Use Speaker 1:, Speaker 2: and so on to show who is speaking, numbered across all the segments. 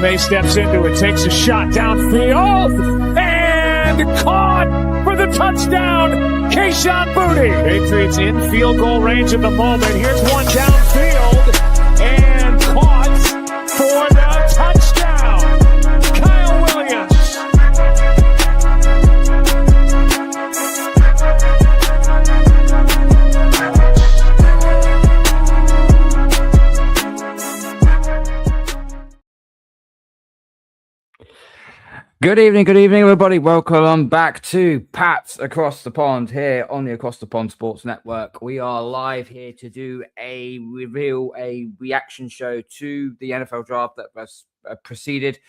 Speaker 1: May steps into it, takes a shot downfield, and caught for the touchdown, Kayshon Boutte. Patriots in field goal range at the moment. Here's one downfield, and caught for the touchdown, Kyle Williams.
Speaker 2: Good evening, everybody. Welcome back to Pats Across the Pond here on the Across the Pond Sports Network. We are live here to do a reaction show to the NFL draft that was proceeded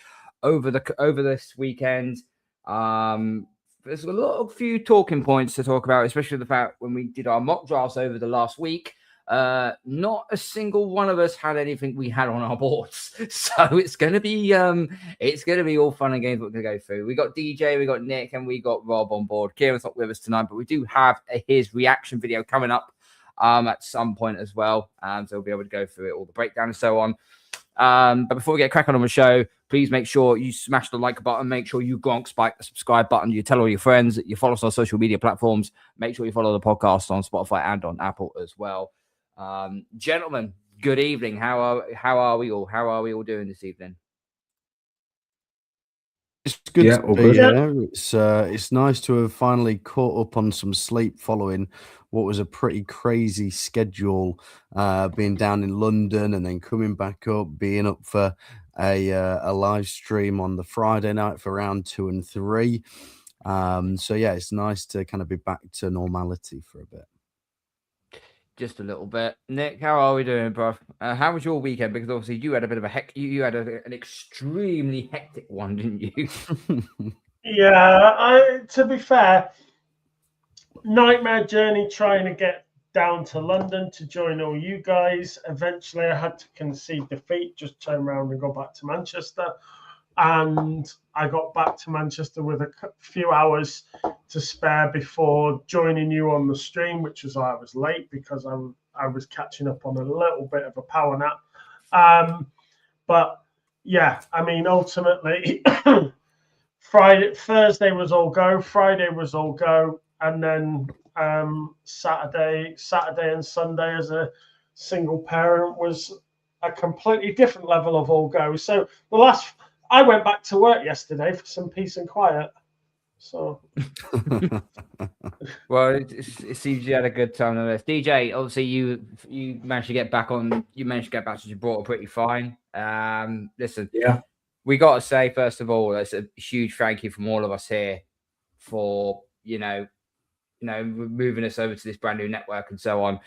Speaker 2: over this weekend. There's a few talking points to talk about, especially the fact when we did our mock drafts over the last week. Not a single one of us had anything we had on our boards, so it's gonna be all fun and games. We're gonna go through. We got DJ, we got Nick, and we got Rob on board. Kieran's not with us tonight, but we do have his reaction video coming up at some point as well, so we'll be able to go through it, all the breakdown and so on. But before we get cracking on the show, please make sure you smash the like button. Make sure you spike the subscribe button. You tell all your friends. You follow us on social media platforms. Make sure you follow the podcast on Spotify and on Apple as well. Gentlemen, good evening. How are we all? How are we all doing this evening?
Speaker 3: It's good. Yeah, to be here. It's nice to have finally caught up on some sleep following what was a pretty crazy schedule, being down in London and then coming back up, being up for a live stream on the Friday night for round 2 and 3. So yeah, it's nice to kind of be back to normality for a bit.
Speaker 2: Just a little bit. Nick, how are we doing, bro? How was your weekend? Because obviously you had a bit of you had an extremely hectic one, didn't you?
Speaker 4: Yeah, to be fair, nightmare journey trying to get down to London to join all you guys. Eventually, I had to concede defeat, just turn around and go back to Manchester. And I got back to Manchester with a few hours to spare before joining you on the stream, which was why I was late because I was catching up on a little bit of a power nap. But yeah, I mean, ultimately, Thursday was all go, Friday was all go, and then Saturday and Sunday as a single parent was a completely different level of all go. So I went back to work yesterday for some peace and quiet. So,
Speaker 2: well, it seems you had a good time on this. DJ, obviously you managed to get back on. You managed to get back to Gibraltar pretty fine. Listen,
Speaker 5: yeah,
Speaker 2: we got to say first of all, it's a huge thank you from all of us here for moving us over to this brand new network and so on.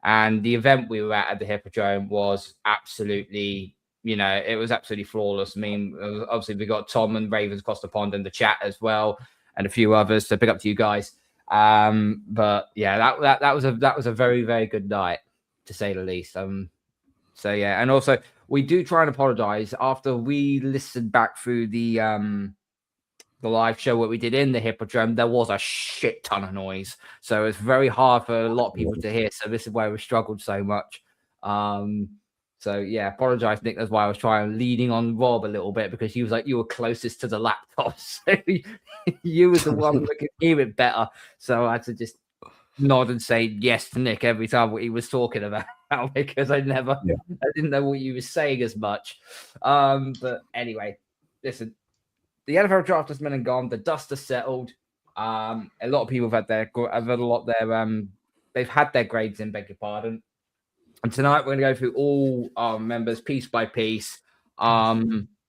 Speaker 2: And the event we were at the Hippodrome was absolutely. It was absolutely flawless. I mean, obviously we got Tom and Ravens across the pond in the chat as well, and a few others. So pick up to you guys. But yeah, that was a very, very good night, to say the least. So yeah, and also we do try and apologize after we listened back through the live show what we did in the Hippodrome. There was a shit ton of noise, so it's very hard for a lot of people to hear. So this is why we struggled so much. So yeah, apologize, Nick. That's why I was leaning on Rob a little bit because he was like, you were closest to the laptop, so you was the one that could hear it better. So I had to just nod and say yes to Nick every time what he was talking about because I didn't know what you were saying as much. But anyway, listen, the NFL draft has been and gone. The dust has settled. A lot of people have they've had their grades in, beg your pardon. And tonight we're going to go through all our members piece by piece. I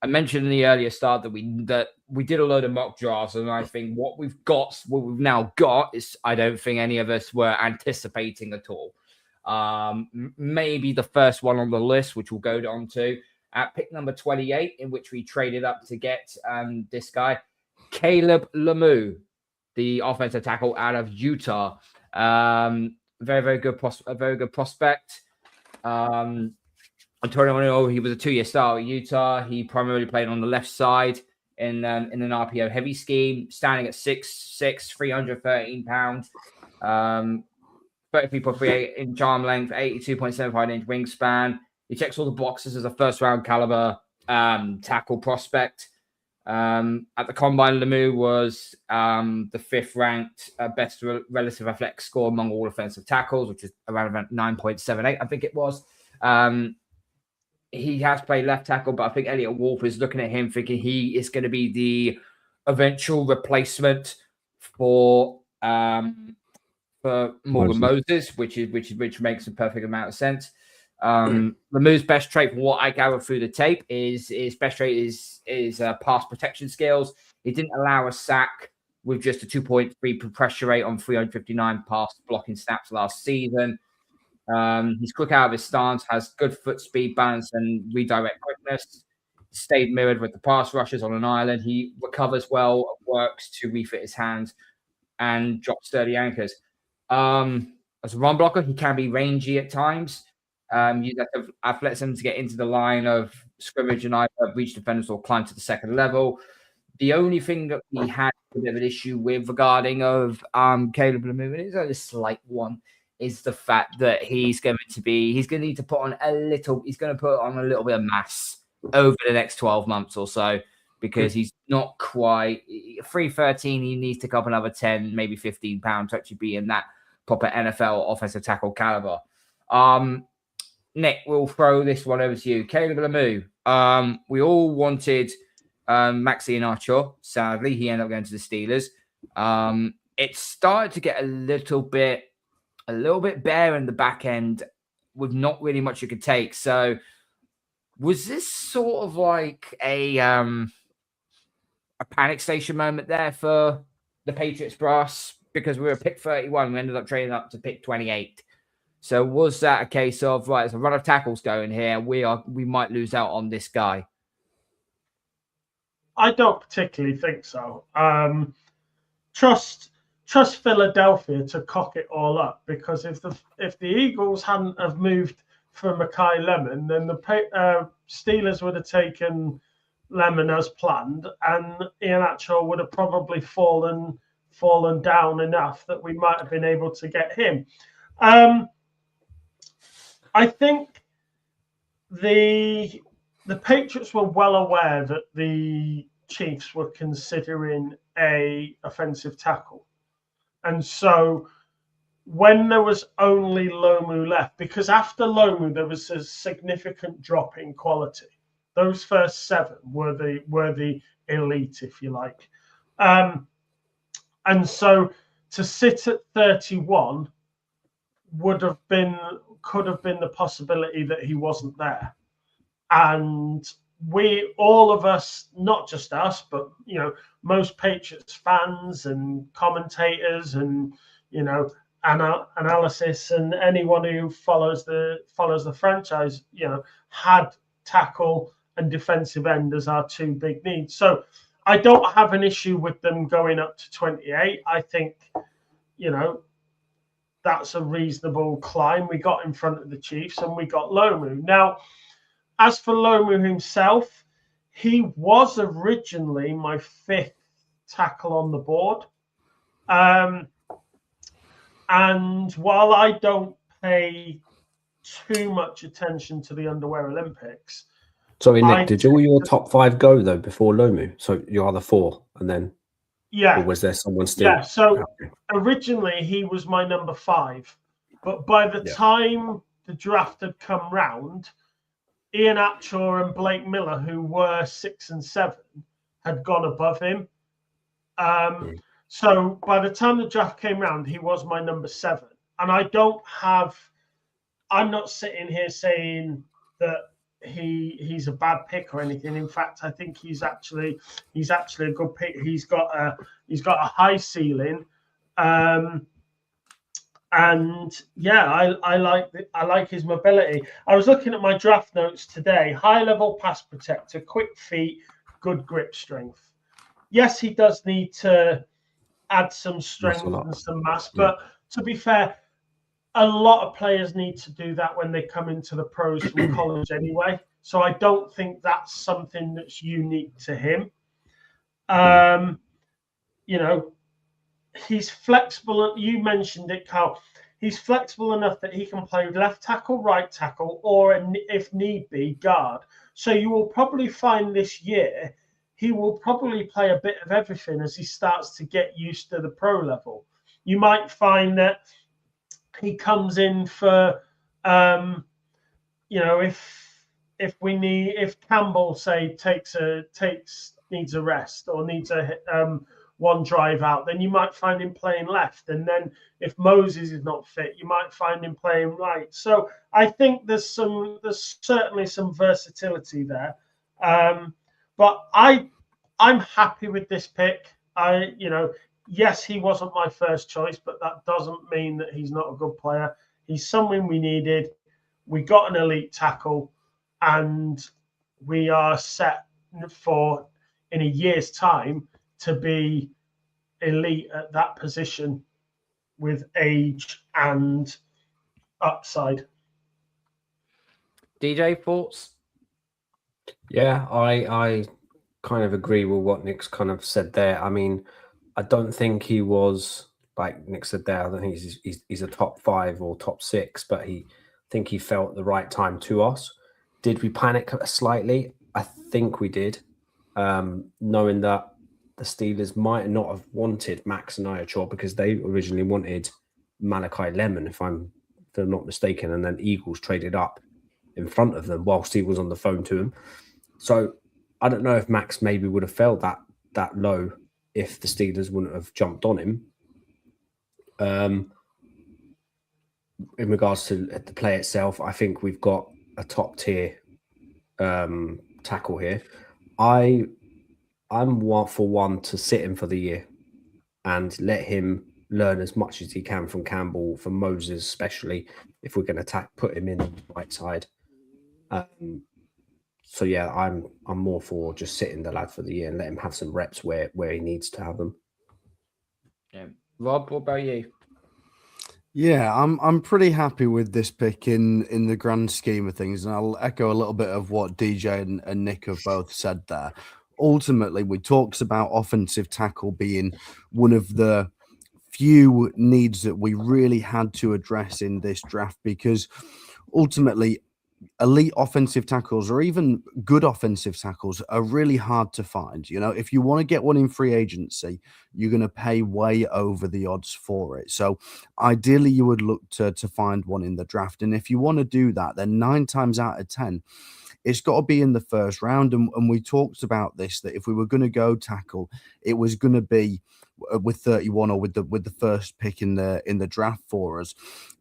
Speaker 2: mentioned in the earlier start that we did a load of mock drafts, and I think what we've now got is I don't think any of us were anticipating at all. Maybe the first one on the list, which we'll go on to at pick number 28, in which we traded up to get this guy, Caleb Lemieux, the offensive tackle out of Utah. Very good prospect. Antonio, he was a 2-year star at Utah. He primarily played on the left side in an RPO heavy scheme, standing at 6'6", 313 pounds, 33.38 inch arm length, 82.75 inch wingspan. He checks all the boxes as a first round caliber tackle prospect. At the combine, Lemieux was the 5th ranked best relative athletic score among all offensive tackles, which is around 9.78, I think it was. He has played left tackle, but I think Elliot Wolf is looking at him thinking he is going to be the eventual replacement for Morgan Moses, which makes a perfect amount of sense. Lemieux's best trait, from what I gather through the tape, is best trait is pass protection skills. He didn't allow a sack with just a 2.3 pressure rate on 359 pass blocking snaps last season. He's quick out of his stance, has good foot speed, balance, and redirect quickness. Stayed mirrored with the pass rushers on an island. He recovers well, works to refit his hands, and drops sturdy anchors. As a run blocker, he can be rangy at times. You have athleticism to get into the line of scrimmage and either reach defenders or climb to the second level. The only thing that we had a bit of an issue with regarding of Caleb Lemieux, and it's only a slight one, is the fact that he's going to need to put on a little bit of mass over the next 12 months or so, because he's not quite 313. He needs to up another 10, maybe 15 pounds to actually be in that proper NFL offensive tackle caliber. Nick, we'll throw this one over to you. Caleb Lemieux. We all wanted Maxi Iheanacho. Sadly, he ended up going to the Steelers. It started to get a little bit bare in the back end with not really much you could take. So was this sort of like a panic station moment there for the Patriots brass? Because we were pick 31, we ended up trading up to pick 28. So was that a case of, right, there's a run of tackles going here, we might lose out on this guy?
Speaker 4: I don't particularly think so. Trust Philadelphia to cock it all up, because if the Eagles hadn't have moved for Makai Lemon, then the Steelers would have taken Lemon as planned, and Iheanacho would have probably fallen down enough that we might have been able to get him. I think the Patriots were well aware that the Chiefs were considering a offensive tackle. And so when there was only Lomu left, because after Lomu there was a significant drop in quality. Those first 7 were the elite, if you like. And so to sit at 31 could have been the possibility that he wasn't there. And all of us, not just us, but most Patriots fans and commentators and analysis and anyone who follows the franchise, had tackle and defensive end as our 2 big needs. So I don't have an issue with them going up to 28. I think, that's a reasonable climb. We got in front of the Chiefs and we got Lomu. Now, as for Lomu himself, he was originally my 5th tackle on the board. And while I don't pay too much attention to the Underwear Olympics.
Speaker 5: Sorry, Nick, did all your top 5 go, though, before Lomu? So your other 4, and then...
Speaker 4: Yeah.
Speaker 5: Or was there someone still?
Speaker 4: Yeah, so originally he was my number 5. But by the time the draft had come round, Iheanacho and Blake Miller, who were 6 and 7, had gone above him. So by the time the draft came round, he was my number 7. And I'm not sitting here saying that he's a bad pick or anything. In fact, I think he's actually a good pick. He's got a high ceiling, and yeah, I like his mobility. I was looking at my draft notes today. High level pass protector, quick feet, good grip strength. Yes, he does need to add some strength and some mass, but to be fair, a lot of players need to do that when they come into the pros from college anyway. So I don't think that's something that's unique to him. He's flexible. You mentioned it, Carl. he's flexible enough that he can play left tackle, right tackle, or if need be, guard. So you will probably find this year he will probably play a bit of everything as he starts to get used to the pro level. You might find that he comes in for, if Campbell say needs a rest or needs a one drive out, then you might find him playing left. And then if Moses is not fit, you might find him playing right. So I think there's certainly some versatility there. But I'm happy with this pick. Yes, he wasn't my first choice, but that doesn't mean that he's not a good player. He's someone we needed. We got an elite tackle, and we are set for, in a year's time, to be elite at that position with age and upside.
Speaker 2: DJ, thoughts?
Speaker 5: Yeah, I kind of agree with what Nick's kind of said there. I mean, I don't think he was, like Nick said there, I don't think he's a top 5 or top 6, but I think he felt the right time to us. Did we panic slightly? I think we did, knowing that the Steelers might not have wanted Max and Iachor because they originally wanted Malachi Lemon, if I'm not mistaken, and then Eagles traded up in front of them whilst he was on the phone to him. So I don't know if Max maybe would have felt that low if the Steelers wouldn't have jumped on him. In regards to the play itself, I think we've got a top tier tackle here. I'm for one to sit him for the year and let him learn as much as he can from Campbell, from Moses, especially if we're going to put him in on the right side. So yeah, I'm more for just sitting the lad for the year and let him have some reps where he needs to have them.
Speaker 2: Yeah, Rob, what about you?
Speaker 3: Yeah, I'm pretty happy with this pick in the grand scheme of things, and I'll echo a little bit of what DJ and Nick have both said there. Ultimately, we talked about offensive tackle being one of the few needs that we really had to address in this draft, because ultimately elite offensive tackles or even good offensive tackles are really hard to find. If you want to get one in free agency, you're going to pay way over the odds for it. So ideally you would look to find one in the draft. And if you want to do that, then 9 times out of 10, it's got to be in the first round. And we talked about this, that if we were going to go tackle, it was going to be with 31 or with the first pick in the draft for us.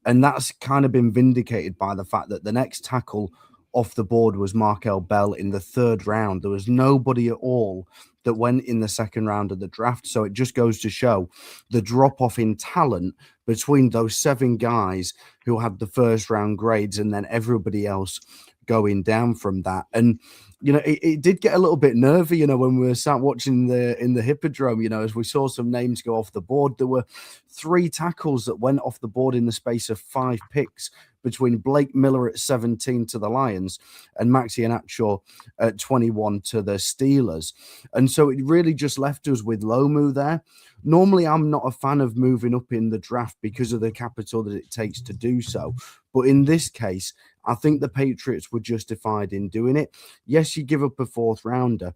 Speaker 3: And that's kind of been vindicated by the fact that the next tackle off the board was Markel Bell in the 3rd round. There was nobody at all that went in the 2nd round of the draft. So it just goes to show the drop off in talent between those 7 guys who had the 1st round grades and then everybody else going down from that. And it did get a little bit nervy, when we were sat watching in the Hippodrome, as we saw some names go off the board. There were 3 tackles that went off the board in the space of 5 picks between Blake Miller at 17 to the Lions and Maxi Iheanacho at 21 to the Steelers. And so it really just left us with Lomu there. Normally, I'm not a fan of moving up in the draft because of the capital that it takes to do so. But in this case, I think the Patriots were justified in doing it. Yes, you give up a 4th rounder,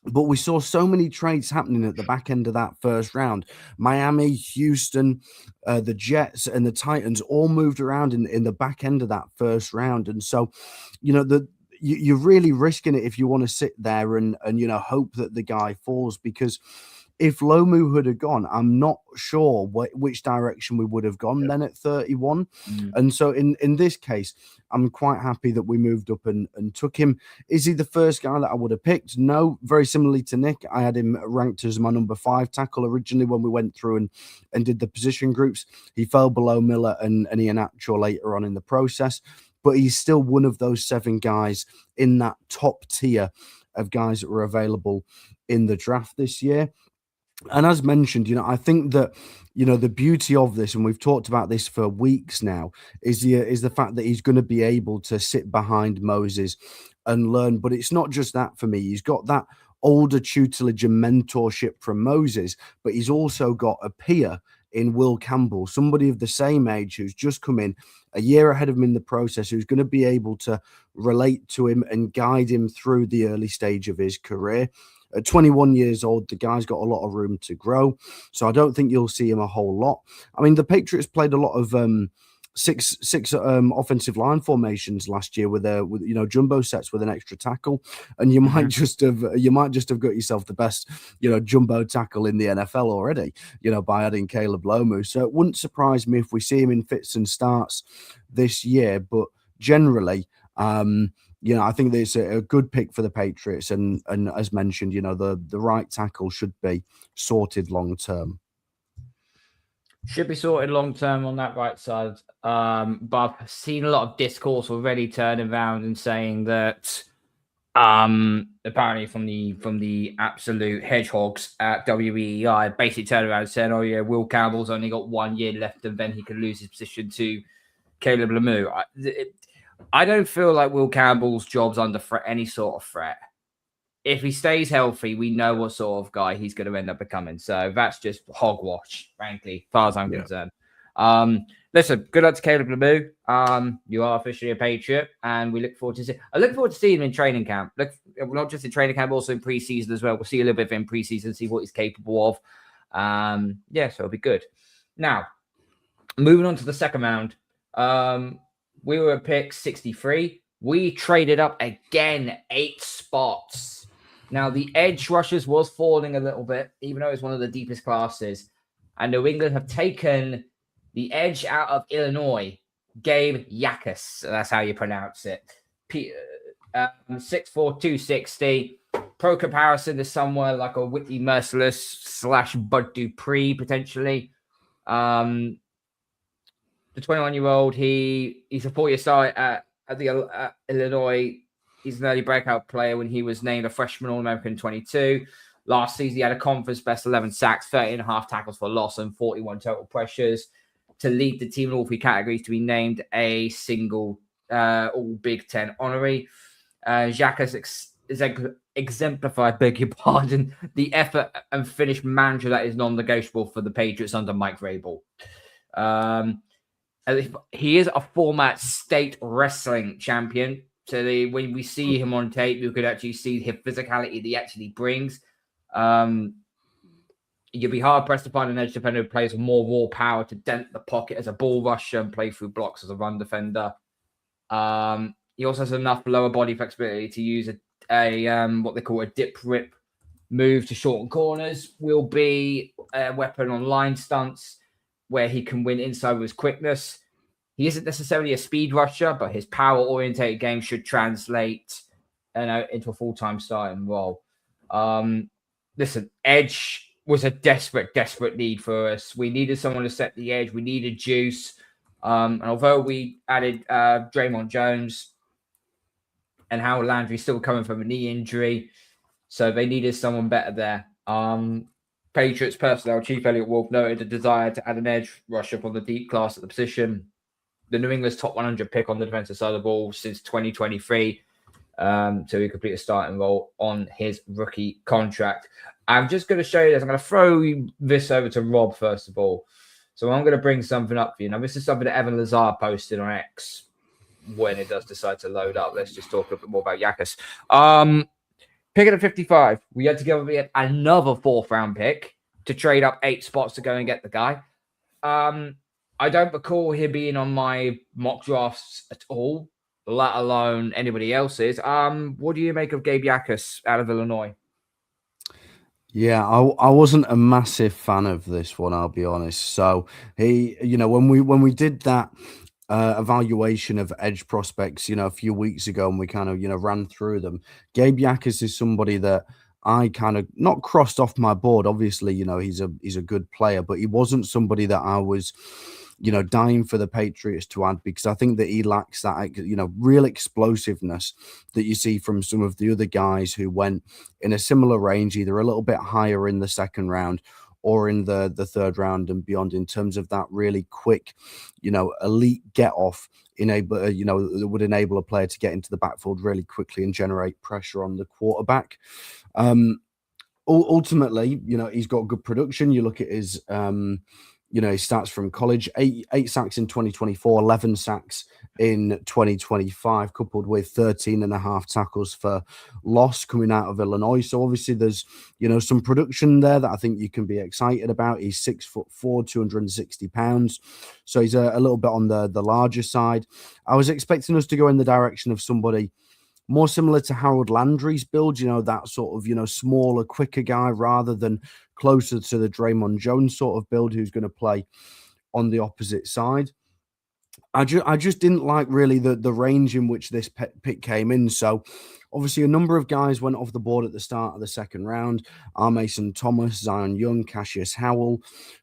Speaker 3: but we saw so many trades happening at the back end of that 1st round. Miami, Houston, the Jets, and the Titans all moved around in the back end of that 1st round. And so, you're really risking it if you want to sit there and hope that the guy falls, because if Lomu had gone, I'm not sure which direction we would have gone then at 31. And so in this case, I'm quite happy that we moved up and took him. Is he the first guy that I would have picked? No. Very similarly to Nick, I had him ranked as my number 5 tackle originally when we went through and did the position groups. He fell below Miller and Iheanacho later on in the process, but he's still one of those 7 guys in that top tier of guys that were available in the draft this year. And as mentioned, I think that, the beauty of this, and we've talked about this for weeks now, is the fact that he's going to be able to sit behind Moses and learn. But it's not just that for me. He's got that older tutelage and mentorship from Moses, but he's also got a peer in Will Campbell, somebody of the same age who's just come in a year ahead of him in the process, who's going to be able to relate to him and guide him through the early stage of his career. At 21 years old, the guy's got a lot of room to grow. So I don't think you'll see him a whole lot. I mean, the Patriots played a lot of six offensive line formations last year with jumbo sets with an extra tackle, and you might just have got yourself the best jumbo tackle in the NFL already, by adding Caleb Lomu. So it wouldn't surprise me if we see him in fits and starts this year, but generally I think that it's a good pick for the Patriots, and as mentioned, the right tackle should be sorted long term.
Speaker 2: Should be sorted long term on that right side. But I've seen a lot of discourse already turning around and saying that apparently from the absolute hedgehogs at WEEI basically turned around and said, "Oh yeah, Will Campbell's only got 1 year left, and then he could lose his position to Caleb Lemieux." I don't feel like Will Campbell's job's under any sort of threat. If he stays healthy, we know what sort of guy he's going to end up becoming. So that's just hogwash, frankly, as far as I'm concerned. Listen, good luck to Caleb Lemieux. You are officially a Patriot, and we look forward to seeing him in training camp. Not just in training camp, also in preseason as well. We'll see a little bit of him in preseason, see what he's capable of. So it'll be good. Now, moving on to the second round. We were at pick 63. We traded up again 8 spots. Now, the edge rushers was falling a little bit, even though it's one of the deepest classes. And New England have taken the edge out of Illinois, Gabe Yakas. So that's how you pronounce it. 6'4", 260. Pro comparison is somewhere like a Whitney Merciless / Bud Dupree, potentially. The 21-year-old, he's a 4-year star at Illinois. He's an early breakout player when he was named a freshman All-American 22. Last season, he had a conference best 11 sacks, 30.5 tackles for loss, and 41 total pressures to lead the team in all 3 categories to be named a single All Big Ten honoree. Jacques exemplified, beg your pardon, the effort and finish manager that is non-negotiable for the Patriots under Mike Vrabel. He is a former state wrestling champion. So when we see him on tape, you could actually see his physicality that he actually brings. You'll be hard-pressed to find an edge defender who plays with more raw power to dent the pocket as a ball rusher and play through blocks as a run defender. He also has enough lower body flexibility to use a what they call a dip rip move to shorten corners. Will be a weapon on line stunts where he can win inside with his quickness. He isn't necessarily a speed rusher, but his power-orientated game should translate into a full-time starting role. Listen, edge was a desperate need for us. We needed someone to set the edge. We needed juice. And although we added Draymond Jones and Howard Landry still coming from a knee injury, so they needed someone better there. Patriots personnel chief Elliot Wolf noted a desire to add an edge rusher from the deep class at the position. The New England's top 100 pick on the defensive side of the ball since 2023. So he completed a starting role on his rookie contract. I'm just going to show you this. I'm going to throw this over to Rob, first of all. So I'm going to bring something up for you. Now, this is something that Evan Lazar posted on X when it does decide to load up. Let's just talk a bit more about Yakas. Pick it at 55. We had to go with another 4th round pick to trade up 8 spots to go and get the guy. I don't recall him being on my mock drafts at all, let alone anybody else's. What do you make of Gabe Yakas out of Illinois?
Speaker 3: Yeah, I wasn't a massive fan of this one, I'll be honest. So he, when we did that evaluation of edge prospects, a few weeks ago, and we kind of, ran through them, Gabe Yakas is somebody that I kind of not crossed off my board. Obviously, he's a good player, but he wasn't somebody that I was, dying for the Patriots to add, because I think that he lacks that, real explosiveness that you see from some of the other guys who went in a similar range, either a little bit higher in the second round or in the third round and beyond, in terms of that really quick, elite get off, that would enable a player to get into the backfield really quickly and generate pressure on the quarterback. Ultimately, he's got good production. You look at his his stats from college: eight sacks in 2024, 11 sacks in 2025, coupled with 13.5 tackles for loss coming out of Illinois. So obviously there's, some production there that I think you can be excited about. He's 6'4", 260 pounds. So he's a little bit on the larger side. I was expecting us to go in the direction of somebody more similar to Harold Landry's build, that sort of, smaller, quicker guy, rather than closer to the Draymond Jones sort of build who's going to play on the opposite side. I just didn't like really the range in which this pick came in. So obviously a number of guys went off the board at the start of the second round: Mason Thomas, Zion Young, Cassius Howell.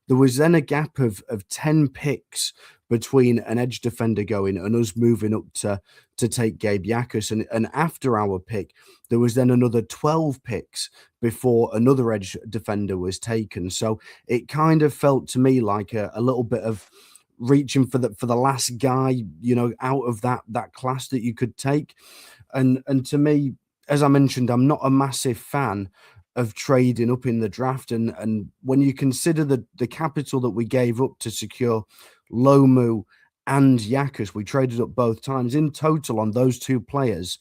Speaker 3: There was then a gap of 10 picks between an edge defender going and us moving up to take Gabe Yakus. And after our pick, there was then another 12 picks before another edge defender was taken. So it kind of felt to me like a little bit of reaching for the last guy, out of that class that you could take. And to me, as I mentioned, I'm not a massive fan of trading up in the draft. And when you consider the capital that we gave up to secure Lomu and Yakus, we traded up both times. In total on those two players,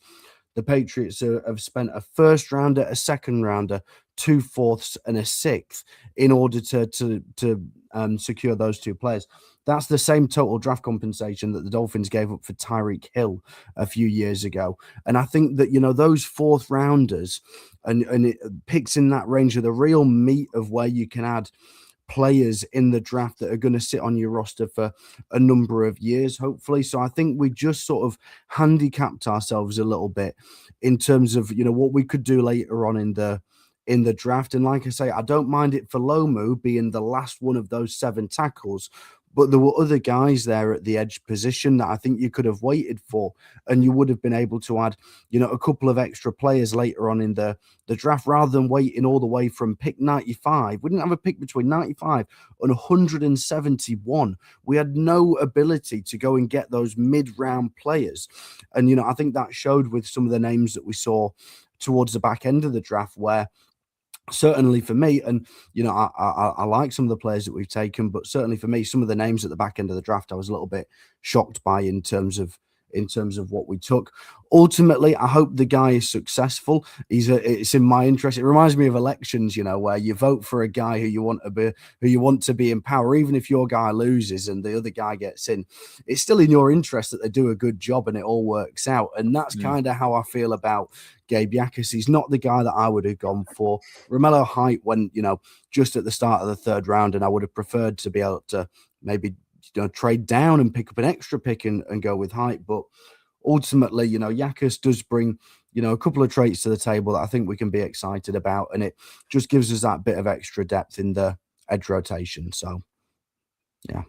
Speaker 3: the Patriots have spent a first rounder, a second rounder, 2 fourths, and a sixth in order to secure those two players. That's the same total draft compensation that the Dolphins gave up for Tyreek Hill a few years ago. And I think that, those fourth rounders and picks in that range are the real meat of where you can add players in the draft that are going to sit on your roster for a number of years, hopefully. So I think we just sort of handicapped ourselves a little bit in terms of, what we could do later on in the draft. And like I say, I don't mind it for Lomu being the last one of those 7 tackles, but there were other guys there at the edge position that I think you could have waited for, and you would have been able to add, a couple of extra players later on in the draft, rather than waiting all the way from pick 95. We didn't have a pick between 95 and 171. We had no ability to go and get those mid-round players. And, I think that showed with some of the names that we saw towards the back end of the draft, where certainly for me, and I like some of the players that we've taken, but certainly for me, some of the names at the back end of the draft I was a little bit shocked by in terms of what we took. Ultimately, I hope the guy is successful. It's in my interest. It reminds me of elections, where you vote for a guy who you want to be in power, even if your guy loses and the other guy gets in. It's still in your interest that they do a good job and it all works out. And that's kind of how I feel about Gabe Yakus. He's not the guy that I would have gone for. Romello Height went, just at the start of the third round, and I would have preferred to be able to maybe trade down and pick up an extra pick and go with Height. But ultimately, Yakus does bring, a couple of traits to the table that I think we can be excited about. And it just gives us that bit of extra depth in the edge rotation. So, yeah.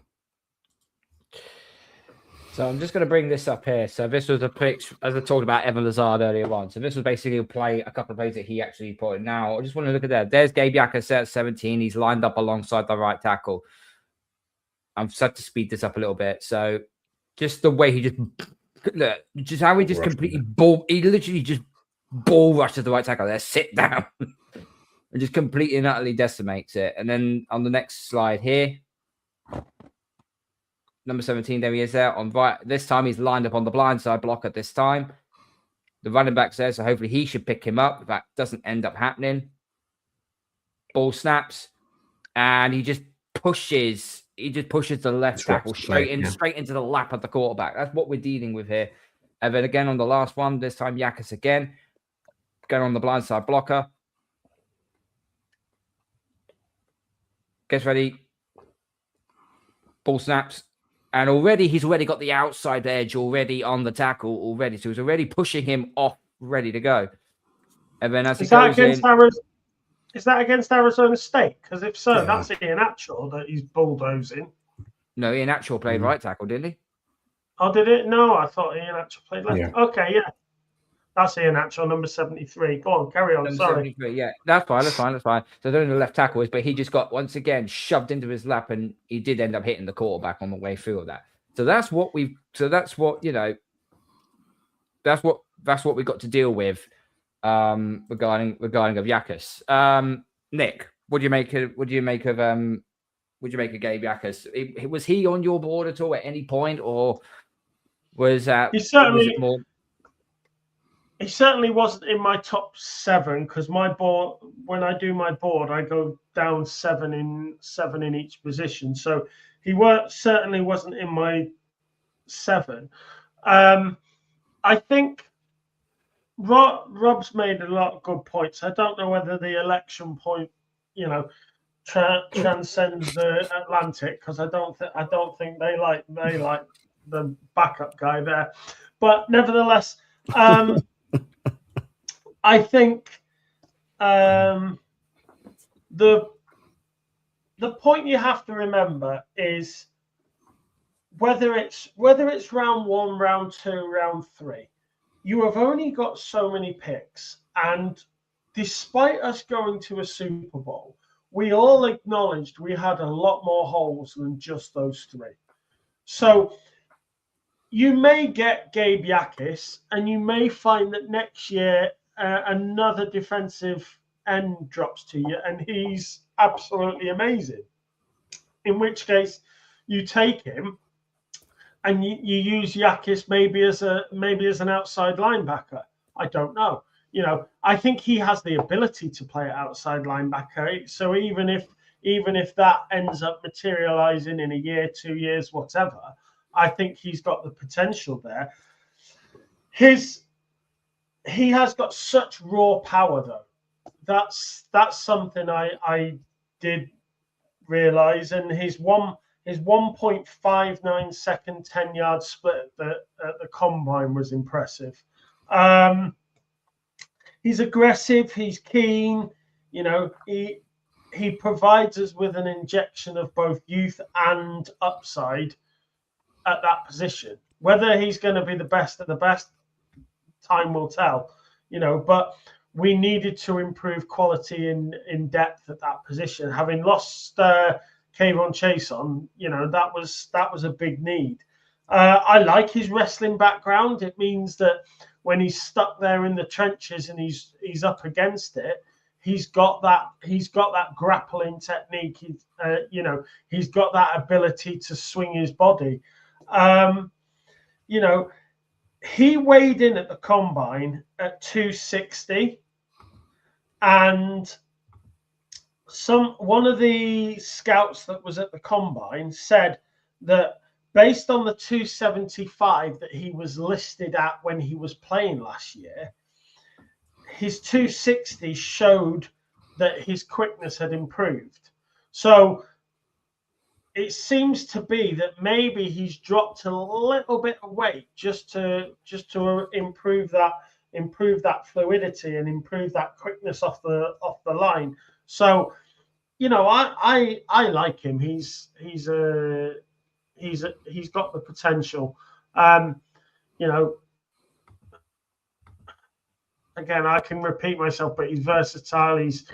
Speaker 2: So I'm just going to bring this up here. So this was a pick, as I talked about Evan Lazard earlier on. So this was basically a couple of plays that he actually put in. Now, I just want to look at that. There's Gabe Yakus at 17. He's lined up alongside the right tackle. I've set to speed this up a little bit. So just the way he just how he just completely literally just ball rushes the right tackle there, sit down, and just completely and utterly decimates it. And then on the next slide here, number 17, there he is there on right. This time he's lined up on the blind side block at this time. The running back's there, so hopefully he should pick him up. If that doesn't end up happening, ball snaps, and he just pushes the left tackle straight into the lap of the quarterback. That's what we're dealing with here. And then again on the last one, this time Yakus again, going on the blind side blocker. Gets ready. Ball snaps. And already he's got the outside edge already on the tackle already. So he's already pushing him off, ready to go. And then as he goes in...
Speaker 4: Is that against Arizona State? Because if so, that's Ian Atchell that he's bulldozing.
Speaker 2: No, Ian Atchell played right tackle, didn't he?
Speaker 4: Oh, did it? No, I thought Ian Atchell played left.
Speaker 5: Yeah.
Speaker 4: Okay, yeah. That's Ian Atchell, number 73. Go on, carry on. Sorry.
Speaker 2: Yeah, that's fine. So they're in the left tackle is, but he just got once again shoved into his lap, and he did end up hitting the quarterback on the way through of that. So that's what that's what we got to deal with regarding of Yakus. Nick, what do you make of would you make of Gabe Yakas? Was he on your board at all at any point, or was it more?
Speaker 4: He certainly wasn't in my top 7 because my board, when I do my board, I go down 7 in each position. So he certainly wasn't in my 7. I think Rob's made a lot of good points. I don't know whether the election point, transcends the Atlantic, because I don't think they like the backup guy there. But nevertheless, I think the point you have to remember is whether it's round 1, round 2, round 3, you have only got so many picks, and despite us going to a Super Bowl, we all acknowledged we had a lot more holes than just those 3. So you may get Gabe Yakas, and you may find that next year another defensive end drops to you, and he's absolutely amazing. In which case, you take him, and you use Yakas maybe as an outside linebacker. I don't know. I think he has the ability to play outside linebacker. So even if that ends up materializing in a year, 2 years, whatever, I think he's got the potential there. He has got such raw power, though. That's something I did realize, and his 1.59 second 10-yard split at the combine was impressive. He's aggressive. He's keen. He provides us with an injection of both youth and upside at that position. Whether he's going to be the best of the best, time will tell. But we needed to improve quality in depth at that position. Having lost Kayvon Chason, that was a big need. I like his wrestling background. It means that when he's stuck there in the trenches and he's up against it, he's got that grappling technique. He's got that ability to swing his body. He weighed in at the combine at 260, and one of the scouts that was at the combine said that based on the 275 that he was listed at when he was playing last year, his 260 showed that his quickness had improved. So it seems to be that maybe he's dropped a little bit of weight just to improve that fluidity and improve that quickness off the line. So, I like him. He's got the potential. Again, I can repeat myself, but he's versatile. He's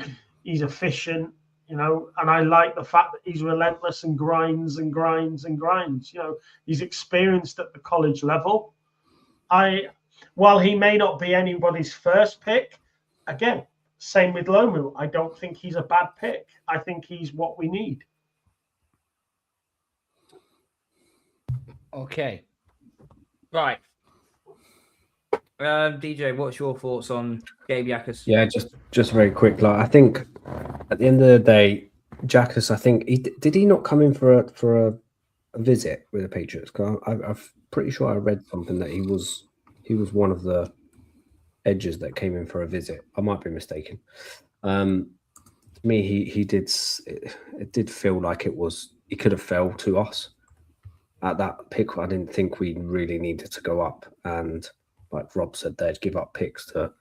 Speaker 4: efficient. And I like the fact that he's relentless and grinds and grinds and grinds. He's experienced at the college level. While he may not be anybody's first pick, again, same with Lomu. I don't think he's a bad pick. I think he's what we need.
Speaker 2: Okay. Right. DJ, what's your thoughts on Gabe Yakas?
Speaker 5: Yeah, just very quick. I think at the end of the day, Yakas, I think did he not come in for a visit with the Patriots? I'm pretty sure I read something that he was one of the edges that came in for a visit. I might be mistaken. To me, he did. It did feel like he could have fell to us at that pick. I didn't think we really needed to go up, and like Rob said, they'd give up picks to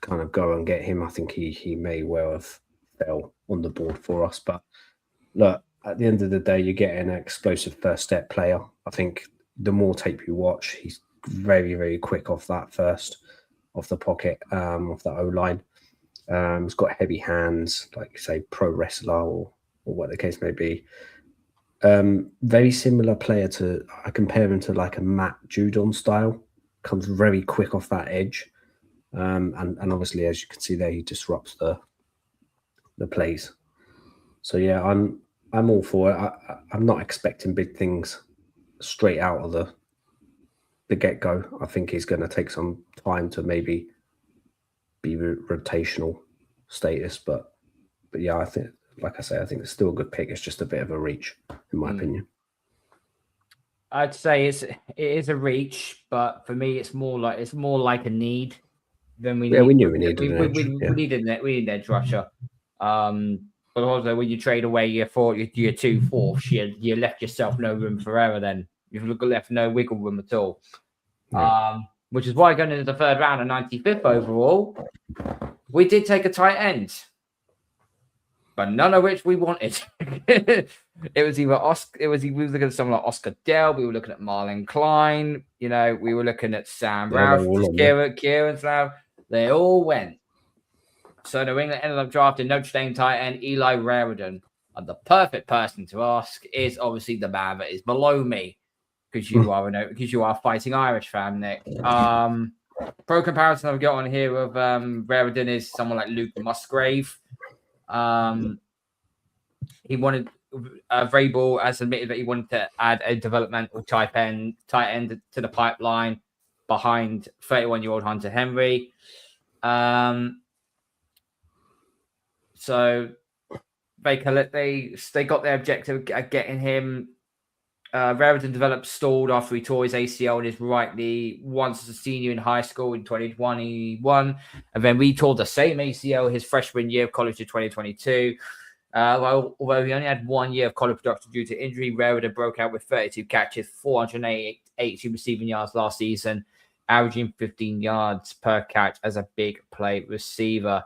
Speaker 5: kind of go and get him. I think he may well have fell on the board for us. But look, at the end of the day, you're getting an explosive first step player. I think the more tape you watch, he's very, very quick off the pocket, off the O-line. He's got heavy hands, like you say, pro wrestler or what the case may be. Very similar player to, I compare him to like a Matt Judon style. Comes very quick off that edge, and obviously, as you can see there, he disrupts the plays. So yeah, I'm all for it. I'm not expecting big things straight out of the get-go. I think he's going to take some time to maybe be rotational status, but yeah, I think, like I say, I think it's still a good pick. It's just a bit of a reach, in my opinion.
Speaker 2: I'd say it is a reach, but for me, it's more like a need than we.
Speaker 5: Yeah,
Speaker 2: need.
Speaker 5: we knew we needed an edge.
Speaker 2: We needed an edge rusher. But also when you trade away your 2/4, you left yourself no room for error. Then you've left no wiggle room at all.
Speaker 5: Yeah.
Speaker 2: Which is why going into the third round and 95th overall, we did take a tight end, but none of which we wanted. It was either Oscar. We were looking at someone like Oscar Dell. We were looking at Marlon Klein. You know, we were looking at Sam Ralph, Kieran Slav. They all went. So New England ended up drafting Notre Dame tight end Eli Raridan. And the perfect person to ask is obviously the man that is below me, because you are a Fighting Irish fan, Nick. Pro comparison I've got on here of Raridan is someone like Luke Musgrave. He wanted Vrabel has admitted that he wanted to add a developmental tight end to the pipeline behind 31-year-old Hunter Henry. So they got their objective at getting him. Raridan stalled after he tore his ACL in his right knee once as a senior in high school in 2021, and then retore the same ACL his freshman year of college in 2022. Although he only had 1 year of college production due to injury, Raridan broke out with 32 catches, 482 receiving yards last season, averaging 15 yards per catch as a big play receiver.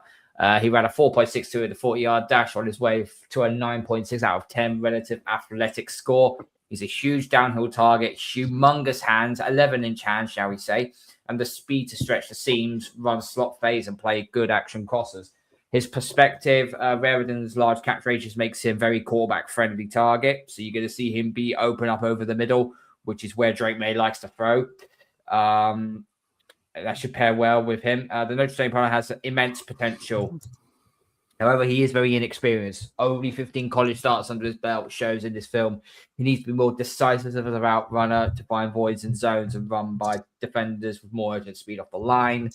Speaker 2: He ran a 4.62 in the 40-yard dash on his way to a 9.6 out of 10 relative athletic score. He's a huge downhill target, humongous hands, 11-inch hands, shall we say, and the speed to stretch the seams, run slot phase, and play good action crosses. His perspective, Raridan's large catch radius makes him a very quarterback-friendly target, so you're going to see him be open up over the middle, which is where Drake May likes to throw. That should pair well with him. The Notre Dame player has immense potential. However, he is very inexperienced. Only 15 college starts under his belt shows in this film. He needs to be more decisive as a route runner to find voids and zones and run by defenders with more urgent speed off the line.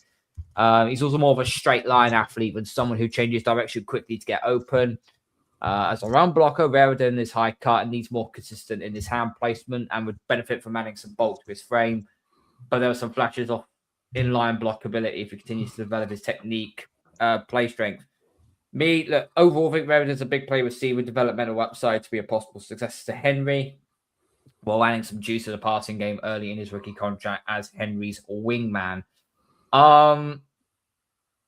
Speaker 2: He's also more of a straight line athlete than someone who changes direction quickly to get open. As a run blocker, Raridan is high cut and needs more consistent in his hand placement and would benefit from adding some bulk to his frame. But there are some flashes of inline blockability if he continues to develop his technique, play strength. Overall, I think Raridan's a big play receiver with developmental upside to be a possible successor to Henry, while adding some juice to the passing game early in his rookie contract as Henry's wingman.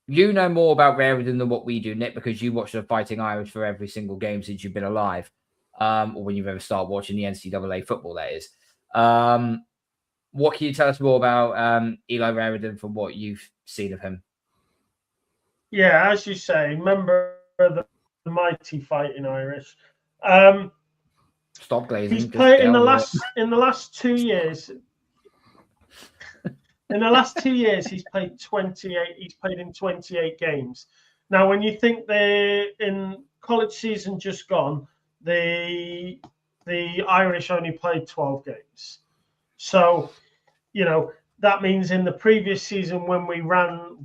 Speaker 2: You know more about Raridan than what we do, Nick, because you watch the Fighting Irish for every single game since you've been alive, or when you've ever started watching the NCAA football, that is. What can you tell us more about Eli Raridan from what you've seen of him?
Speaker 4: Yeah, as you say, member of the mighty Fighting Irish.
Speaker 2: Stop glazing.
Speaker 4: He's played in the last 2 years. In the last 2 years, he's played 28. He's played in 28 games. Now, when you think they're in college season just gone, the Irish only played 12 games. So, that means in the previous season when we ran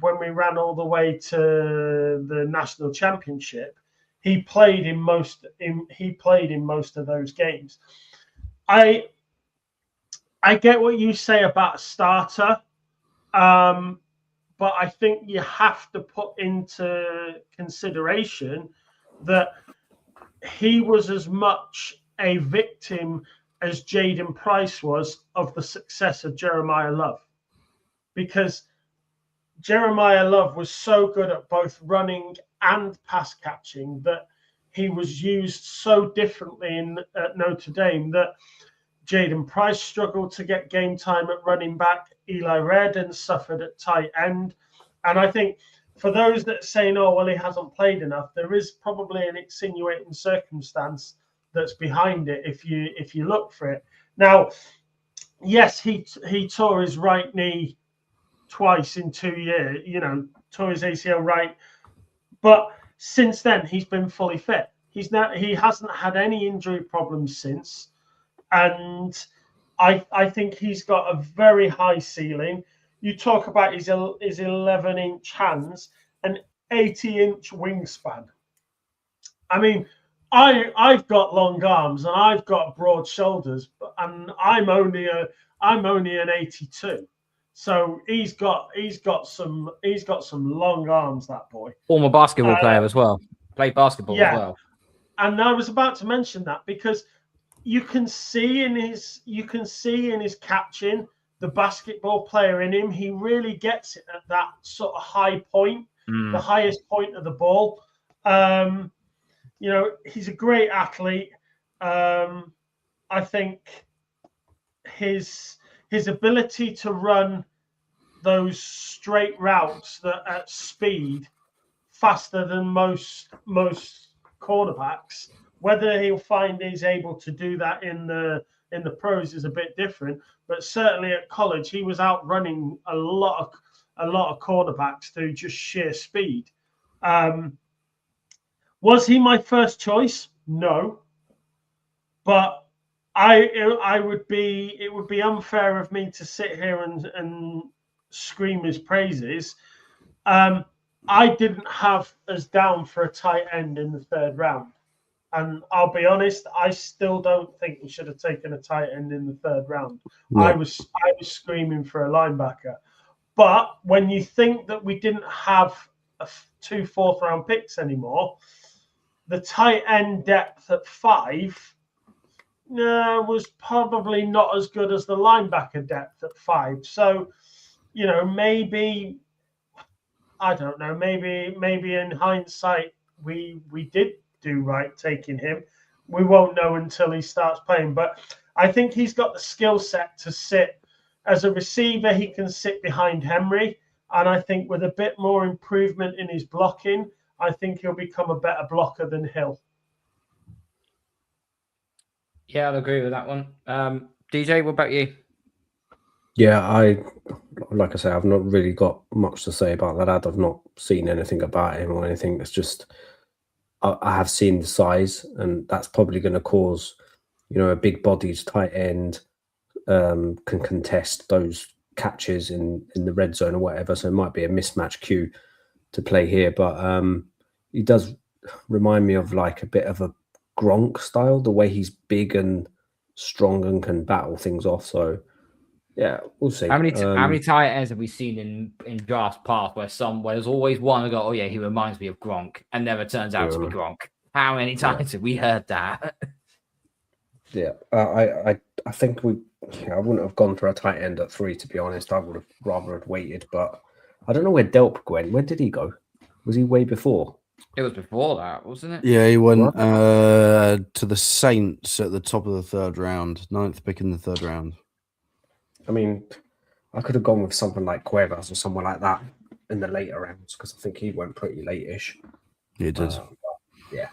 Speaker 4: all the way to the national championship, he played in most of those games. I get what you say about a starter, but I think you have to put into consideration that he was as much a victim as Jaden Price was of the success of Jeremiah Love, because Jeremiah Love was so good at both running and pass catching that he was used so differently at Notre Dame that Jaden Price struggled to get game time at running back. Eli Raridan suffered at tight end. And I think for those that say, no, well, he hasn't played enough, there is probably an extenuating circumstance that's behind it if you look for it. Now, yes, he tore his right knee twice in 2 years, tore his ACL right. But since then, he's been fully fit. he hasn't had any injury problems since, and I think he's got a very high ceiling. You talk about his 11-inch hands and 80-inch wingspan. I mean, I've got long arms and I've got broad shoulders, and I'm only an 82. So he's got some long arms, that boy.
Speaker 2: Former basketball player as well. Played basketball as well.
Speaker 4: And I was about to mention that because you can see in his catching the basketball player in him. He really gets it at that sort of high point, the highest point of the ball. He's a great athlete. I think his ability to run those straight routes that at speed faster than most cornerbacks. Whether he'll find he's able to do that in the pros is a bit different, but certainly at college he was outrunning a lot of cornerbacks through just sheer speed. Was he my first choice? No, but it would be unfair of me to sit here and scream his praises. I didn't have us down for a tight end in the 3rd round. And I'll be honest, I still don't think we should have taken a tight end in the 3rd round. No. I was screaming for a linebacker. But when you think that we didn't have 2 4th-round picks anymore, the tight end depth at 5 was probably not as good as the linebacker depth at 5. So, maybe, I don't know, maybe in hindsight we did do right taking him. We won't know until he starts playing, but I think he's got the skill set to sit as a receiver. He can sit behind Henry, and I think with a bit more improvement in his blocking, I think he'll become a better blocker than Hill.
Speaker 2: Yeah, I'll agree with that one. DJ, what about you?
Speaker 5: Yeah, like I say, I've not really got much to say about that lad. I've not seen anything about him or anything. It's just I have seen the size, and that's probably going to cause, a big-bodied tight end can contest those catches in the red zone or whatever. So it might be a mismatch cue to play here. But he does remind me of like a bit of a Gronk style, the way he's big and strong and can battle things off. So yeah, we'll see.
Speaker 2: How many tight ends have we seen in drafts past where there's always one who go, oh yeah, he reminds me of Gronk, and never turns out to be Gronk? How many times have we heard that?
Speaker 5: Yeah, I think I wouldn't have gone for a tight end at 3, to be honest. I would have rather had waited, but I don't know where Delp went. Where did he go? Was he way before?
Speaker 2: It was before that, wasn't it?
Speaker 3: Yeah, he went to the Saints at the top of the 3rd round, 9th pick in the 3rd round.
Speaker 5: I mean, I could have gone with something like Cuevas or someone like that in the later rounds, because I think he went pretty late-ish.
Speaker 3: He did.
Speaker 5: Yeah.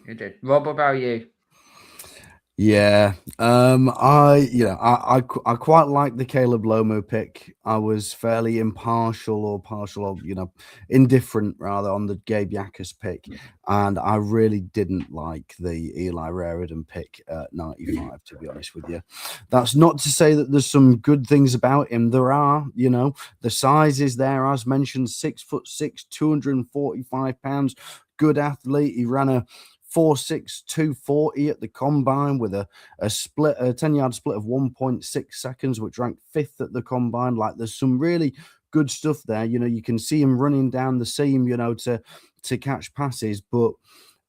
Speaker 2: He did. Rob, what about you?
Speaker 3: Yeah, I quite like the Caleb Lomu pick. I was fairly impartial indifferent rather on the Gabe Yakas pick, and I really didn't like the Eli Raridon pick at 95. To be honest with you, that's not to say that there's some good things about him. There are, the size is there, as mentioned, 6'6", 245 pounds, good athlete. He ran a 4.6 240 at the combine with a 10-yard split of 1.6 seconds, which ranked 5th at the combine. Like, there's some really good stuff there. You can see him running down the seam, to catch passes, but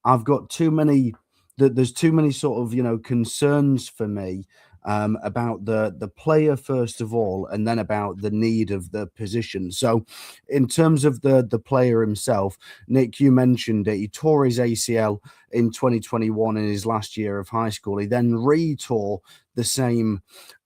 Speaker 3: I've got too many. There's too many sort of concerns for me about the player first of all, and then about the need of the position. So in terms of the player himself, Nick, you mentioned it. He tore his ACL in 2021 in his last year of high school. He then re-tore the same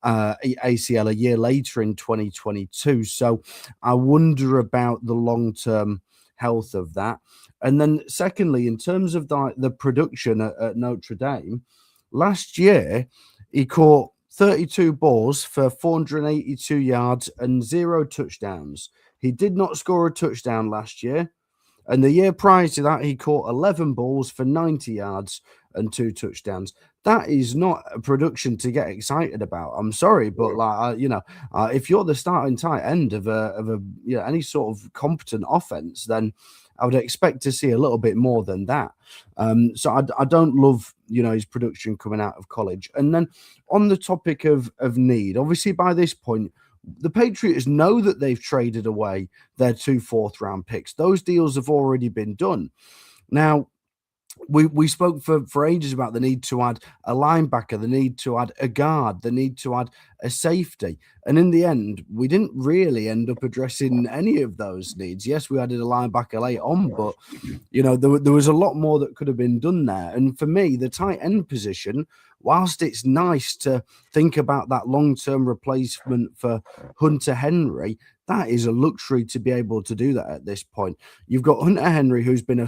Speaker 3: ACL a year later in 2022. So I wonder about the long-term health of that. And then secondly, in terms of the production at Notre Dame, last year he caught 32 balls for 482 yards and 0 touchdowns. He did not score a touchdown last year. And the year prior to that, he caught 11 balls for 90 yards and 2 touchdowns. That is not a production to get excited about. I'm sorry, but if you're the starting tight end of any sort of competent offense, then I would expect to see a little bit more than that. So I don't love, his production coming out of college. And then on the topic of need, obviously by this point, the Patriots know that they've traded away their 2 4th-round picks. Those deals have already been done. Now, we spoke for ages about the need to add a linebacker, the need to add a guard, the need to add a safety. And in the end, we didn't really end up addressing any of those needs. Yes, we added a linebacker late on, but, there was a lot more that could have been done there. And for me, the tight end position, whilst it's nice to think about that long-term replacement for Hunter Henry, that is a luxury to be able to do that at this point. You've got Hunter Henry, who's been a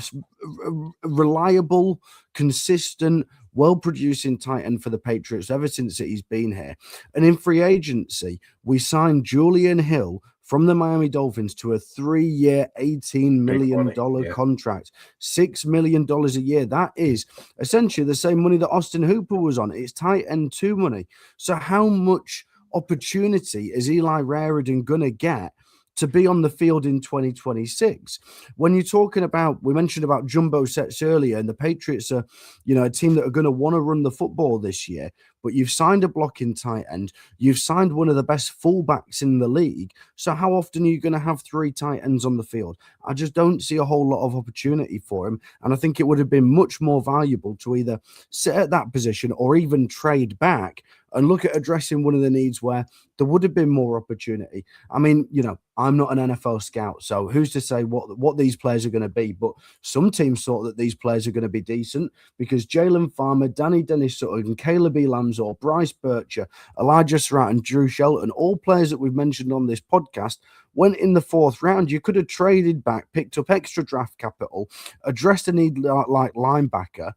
Speaker 3: reliable, consistent, well-producing tight end for the Patriots ever since he's been here. And in free agency, we signed Julian Hill from the Miami Dolphins to a 3-year, $18 million contract, $6 million a year. That is essentially the same money that Austin Hooper was on. It's tight end 2 money. So how much opportunity is Eli Raridon going to get to be on the field in 2026? When you're talking about, we mentioned about jumbo sets earlier, and the Patriots are, a team that are going to want to run the football this year, but you've signed a blocking tight end, you've signed one of the best fullbacks in the league. So how often are you going to have 3 tight ends on the field? I just don't see a whole lot of opportunity for him. And I think it would have been much more valuable to either sit at that position or even trade back and look at addressing one of the needs where there would have been more opportunity. I mean, I'm not an NFL scout, so who's to say what these players are going to be? But some teams thought that these players are going to be decent because Jalen Farmer, Danny Dennis-Sutton, Caleb Elamsor, Bryce Bircher, Elijah Surratt, and Drew Shelton, all players that we've mentioned on this podcast, went in the 4th round. You could have traded back, picked up extra draft capital, addressed a need like linebacker.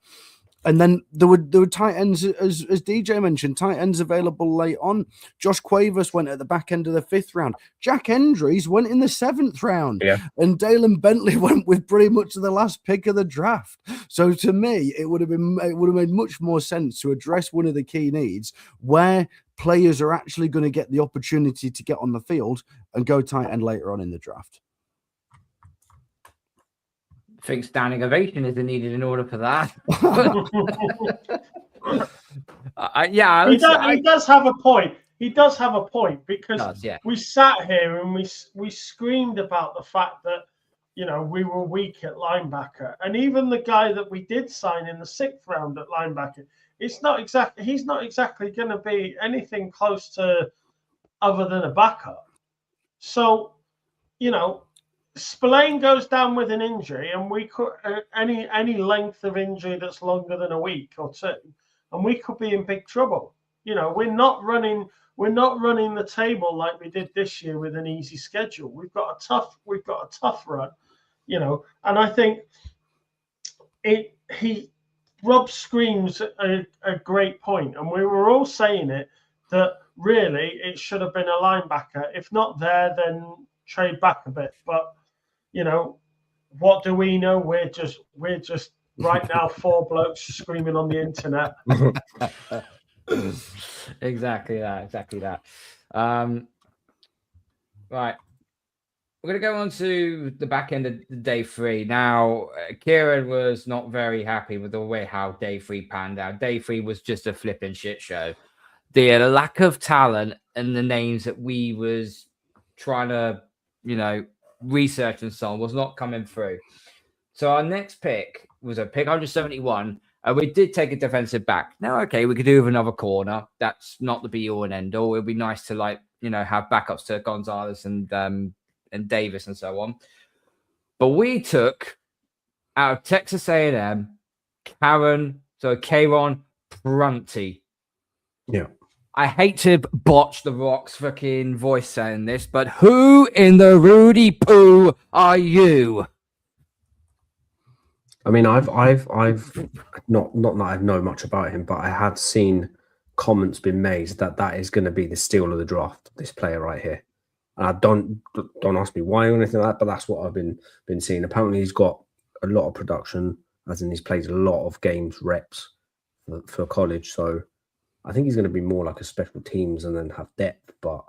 Speaker 3: And then there were tight ends, as DJ mentioned, tight ends available late on. Josh Cuevas went at the back end of the 5th round. Jack Hendries went in the 7th round.
Speaker 5: Yeah.
Speaker 3: And Dalen Bentley went with pretty much the last pick of the draft. So to me, it would have made much more sense to address one of the key needs where players are actually going to get the opportunity to get on the field and go tight end later on in the draft.
Speaker 2: I think standing ovation is needed in order for that.
Speaker 4: He does have a point. He does have a point because we sat here and we screamed about the fact that we were weak at linebacker, and even the guy that we did sign in the 6th round at linebacker, he's not exactly going to be anything close to other than a backup. So Spillane goes down with an injury, and we could any length of injury that's longer than a week or 2, and we could be in big trouble. We're not running the table like we did this year with an easy schedule. We've got a tough run, and I think Rob screams a great point, and we were all saying it that really it should have been a linebacker. If not there, then trade back a bit, but what do we know? We're just right now 4 blokes screaming on the internet.
Speaker 2: Exactly that. Right. We're going to go on to the back end of day 3. Now, Kieran was not very happy with the way how day 3 panned out. Day 3 was just a flipping shit show. The lack of talent and the names that we was trying to, research and so on was not coming through. So our next pick was a pick 171, and we did take a defensive back. Now, okay, we could do with another corner. That's not the be all and end all. It'd be nice to have backups to Gonzalez and Davis and so on. But we took out of Texas A&M, Kayron Prunty.
Speaker 5: Yeah.
Speaker 2: I hate to botch the Rock's fucking voice saying this, but who in the Rudy Poo are you?
Speaker 5: I mean, I've not that I know much about him, but I have seen comments been made that is going to be the steal of the draft. This player right here. And I don't ask me why or anything like that, but that's what I've been seeing. Apparently, he's got a lot of production, as in he's played a lot of games reps for college. So I think he's going to be more like a special teams and then have depth. But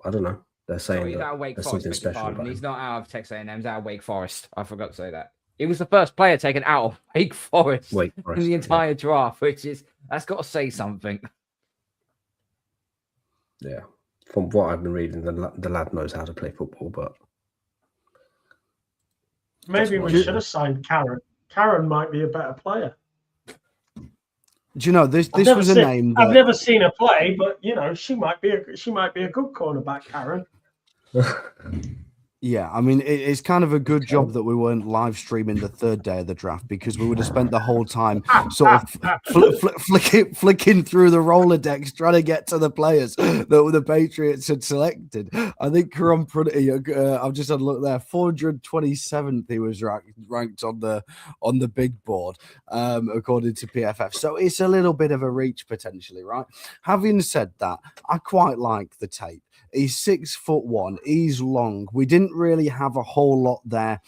Speaker 5: I don't know. They're saying
Speaker 2: He's out of Wake
Speaker 5: there's
Speaker 2: Forest,
Speaker 5: something special about
Speaker 2: He's
Speaker 5: him.
Speaker 2: not out of Texas A&M. He's out of Wake Forest. I forgot to say that. He was the first player taken out of Wake Forest, in the entire draft, that's got to say something.
Speaker 5: Yeah. From what I've been reading, the lad knows how to play football, but
Speaker 4: maybe we should have signed Karen. Karen might be a better player.
Speaker 3: Do you know this was a name that
Speaker 4: I've never seen her play, but you know she might be a good cornerback, Karen.
Speaker 3: Yeah, I mean, it's kind of a good job that we weren't live streaming the third day of the draft, because we would have spent the whole time sort of flicking through the Rolodex trying to get to the players that the Patriots had selected. I think I've just had a look there, 427th he was ranked on the big board, according to PFF. So it's a little bit of a reach potentially, right? Having said that, I quite like the tape. He's 6'1". He's long. We didn't really have a whole lot there,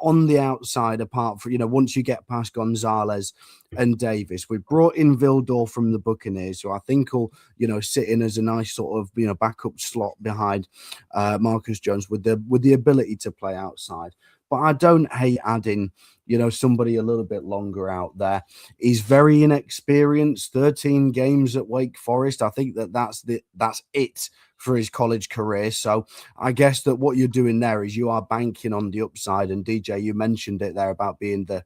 Speaker 3: on the outside, apart from, once you get past Gonzalez and Davis. We brought in Vildor from the Buccaneers, who I think will, sit in as a nice sort of, backup slot behind Marcus Jones with the ability to play outside. But I don't hate adding, somebody a little bit longer out there. He's very inexperienced, 13 games at Wake Forest. I think that's it for his college career. So I guess that what you're doing there is you are banking on the upside. And DJ, you mentioned it there about being the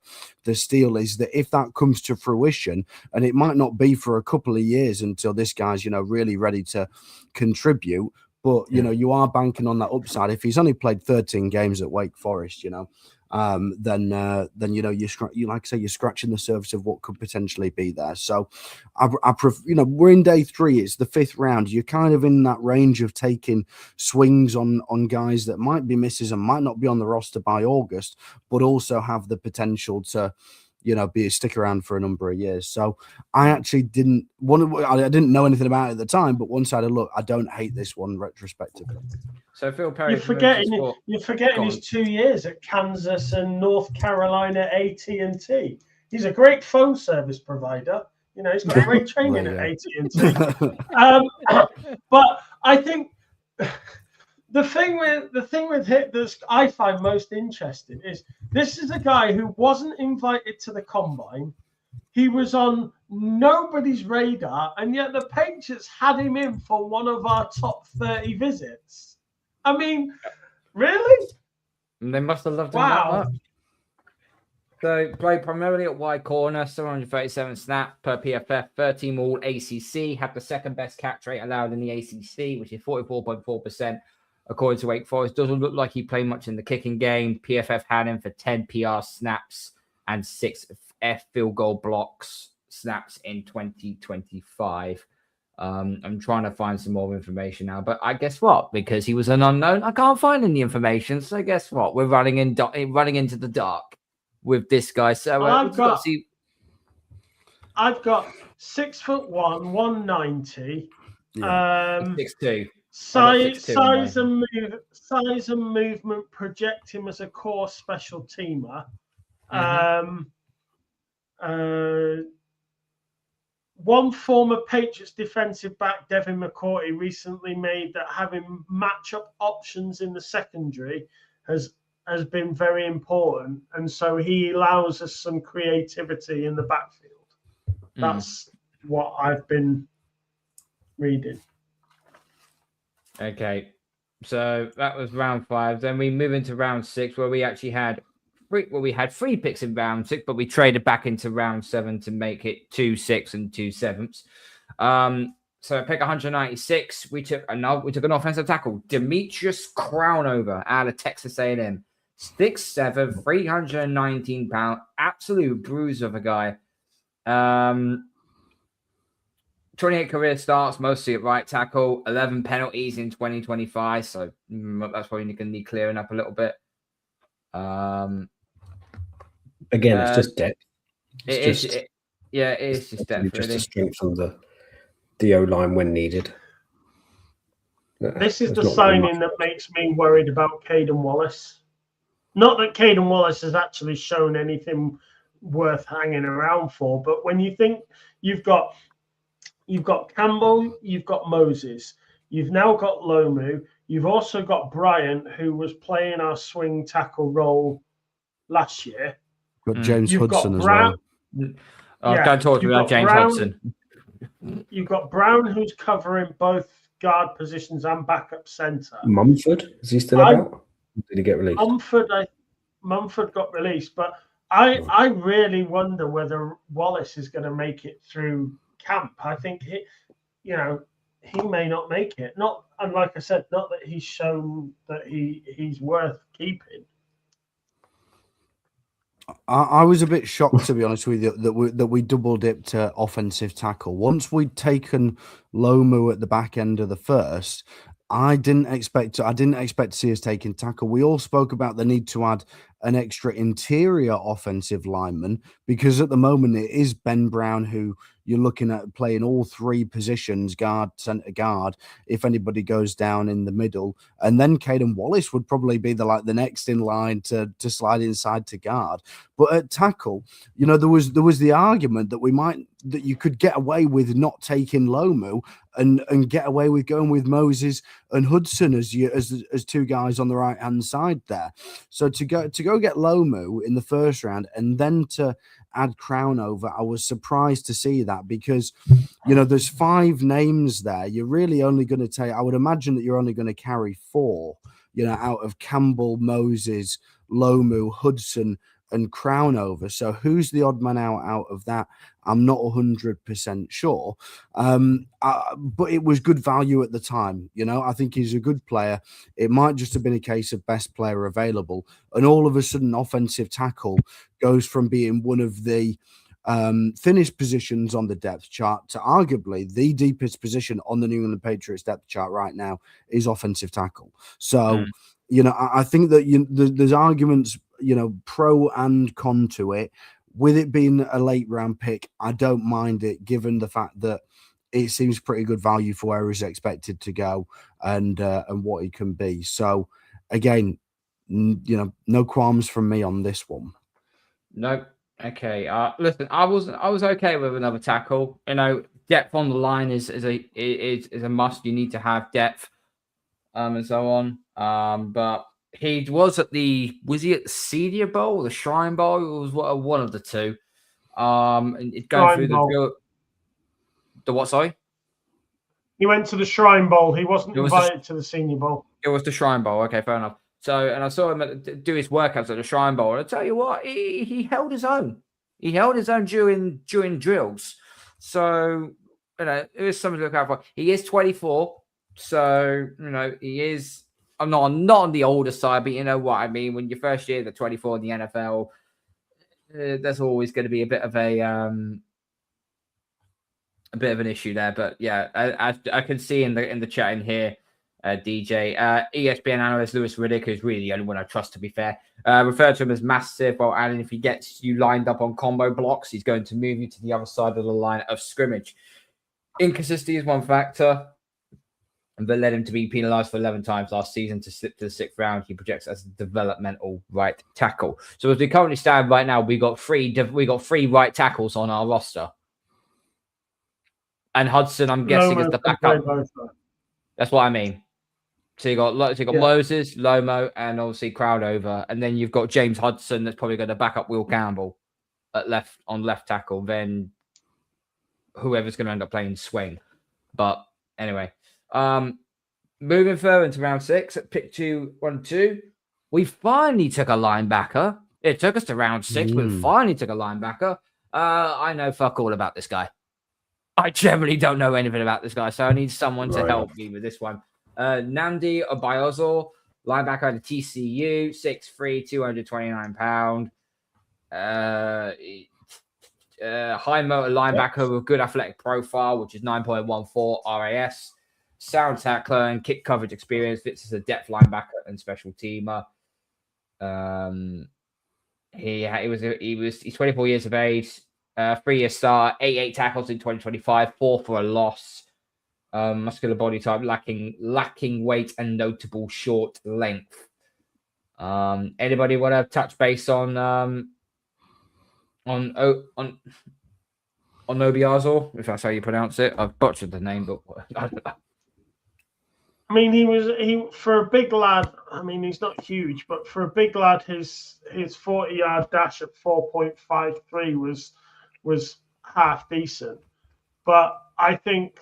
Speaker 3: steal, is that if that comes to fruition, and it might not be for a couple of years until this guy's, really ready to contribute, but, you are banking on that upside. If he's only played 13 games at Wake Forest, then you're like I say, you're scratching the surface of what could potentially be there. So we're in day 3. It's the 5th round. You're kind of in that range of taking swings on guys that might be misses and might not be on the roster by August, but also have the potential to be a stick around for a number of years. So I actually didn't know anything about it at the time, but once I had a look, I don't hate this one retrospectively.
Speaker 2: So Phil Perry,
Speaker 4: you're forgetting his 2 years at Kansas and North Carolina AT&T. He's a great phone service provider. He's got great training at AT&T. But I think the thing with him that I find most interesting is this is a guy who wasn't invited to the combine. He was on nobody's radar, and yet the Patriots had him in for one of our top 30 visits. I mean, really?
Speaker 2: They must have loved him that much. So played primarily at wide corner, 737 snap per PFF, 13 all ACC, had the second best catch rate allowed in the ACC, which is 44.4%. According to Wake Forest, doesn't look like he played much in the kicking game. PFF had him for 10 PR snaps and 6 F field goal blocks snaps in 2025. I'm trying to find some more information now, but I guess what? Because he was an unknown, I can't find any information. So guess what? We're running into the dark with this guy. So
Speaker 4: I've got 6'1", 190.
Speaker 3: Yeah.
Speaker 2: 6'2".
Speaker 4: Size and movement project him as a core special teamer. One former Patriots defensive back, Devin McCourty, recently made that having matchup options in the secondary has been very important, and so he allows us some creativity in the backfield. That's what I've been reading.
Speaker 2: Okay, so that was round 5. Then we move into round 6, where we actually had 3 picks in round 6, but we traded back into round 7 to make it 2 6 and 2 7s. So pick 196, we took an offensive tackle, Demetrius Crownover out of Texas A&M, 6'7", 319 pound, absolute bruiser of a guy. 28 career starts, mostly at right tackle, 11 penalties in 2025. So that's probably going to need clearing up a little bit.
Speaker 5: Again, it's just depth.
Speaker 2: It is just depth.
Speaker 5: Just to strengthen the O-line when needed.
Speaker 4: This is
Speaker 5: There's
Speaker 4: the
Speaker 5: not really
Speaker 4: signing that makes me worried about Caden Wallace. Not that Caden Wallace has actually shown anything worth hanging around for, but when you think you've got Campbell, you've got Moses, you've now got Lomu, you've also got Bryant, who was playing our swing tackle role last year.
Speaker 3: Got James
Speaker 4: You've
Speaker 3: Hudson
Speaker 4: got
Speaker 3: as
Speaker 4: Brown.
Speaker 3: well.
Speaker 2: Oh, don't talk to me about James Hudson.
Speaker 4: You've got Brown, who's covering both guard positions and backup centre.
Speaker 5: Mumford, is he still about? Did he get released?
Speaker 4: Mumford got released, but I really wonder whether Wallace is going to make it through camp. I think he may not make it. And like I said, not that he's shown that he's worth keeping.
Speaker 3: I was a bit shocked, to be honest with you, that we double dipped offensive tackle. Once we'd taken Lomu at the back end of the first, I didn't expect to see us taking tackle. We all spoke about the need to add an extra interior offensive lineman, because at the moment it is Ben Brown who you're looking at playing all three positions, guard, center guard, if anybody goes down in the middle. And then Caden Wallace would probably be the next in line to slide inside to guard. But at tackle, there was the argument that you could get away with not taking Lomu and get away with going with Moses and Hudson as two guys on the right hand side there. So to go get Lomu in the first round and then to add Crown over, I was surprised to see that, because there's 5 names there. You're really only going to take, I would imagine that you're only going to carry 4, out of Campbell, Moses, Lomu, Hudson, and Crown over. So who's the odd man out of that? I'm not 100% sure. But it was good value at the time. I think he's a good player. It might just have been a case of best player available. And all of a sudden, offensive tackle goes from being one of the thinnest positions on the depth chart to arguably the deepest position on the New England Patriots depth chart right now is offensive tackle. So, I think that there's arguments, pro and con to it. With it being a late round pick, I don't mind it, given the fact that it seems pretty good value for where he's expected to go and what he can be. So again, no qualms from me on this one.
Speaker 2: Nope. Okay. Listen, I was okay with another tackle. Depth on the line is a must. You need to have depth, and so on. But he was at the Senior Bowl or the Shrine Bowl? It was one of the two. And it going through the what? Sorry.
Speaker 4: He went to the Shrine Bowl. He wasn't invited to the Senior Bowl.
Speaker 2: It was the Shrine Bowl. Okay, fair enough. So, and I saw him do his workouts at the Shrine Bowl. And I tell you what, he held his own. He held his own during drills. So, it was something to look out for. He is 24. So, he is. I'm not on the older side, but you know what I mean. When your first year, the 24 in the NFL, there's always going to be a bit of an issue there. But yeah, I can see in the chat in here, DJ, ESPN analyst Lewis Riddick, who's really the only one I trust, to be fair, referred to him as massive. Well, and if he gets you lined up on combo blocks, he's going to move you to the other side of the line of scrimmage. Inconsistency is one factor, but led him to be penalized for 11 times last season to slip to the 6th round. He projects as a developmental right tackle. So as we currently stand right now, we got three right tackles on our roster. And Hudson, I'm guessing, is the backup. That's what I mean. So you got Moses, Lomo, and obviously Crowdover, and then you've got James Hudson that's probably going to back up Will Campbell at left tackle. Then whoever's going to end up playing swing. But anyway. Moving further into round 6 at pick 2-1-2, we finally took a linebacker. It took us to round 6, but we finally took a linebacker. I know fuck all about this guy. I generally don't know anything about this guy, so I need someone to help me with this one. Nnamdi Obayozo, linebacker at TCU, 6'3", 229 pound. High motor linebacker with good athletic profile, which is 9.14 RAS. Sound tackler and kick coverage experience, fits as a depth linebacker and special teamer. He's 24 years of age, 3-year start, 88 tackles in 2025, 4 for a loss. muscular body type, lacking weight and notable short length. Anybody want to touch base on Obiazor, if that's how you pronounce it? I've butchered the name, but I don't know.
Speaker 4: I mean, he for a big lad. I mean, he's not huge, but for a big lad, his 40-yard dash at 4.53 was half decent. But I think,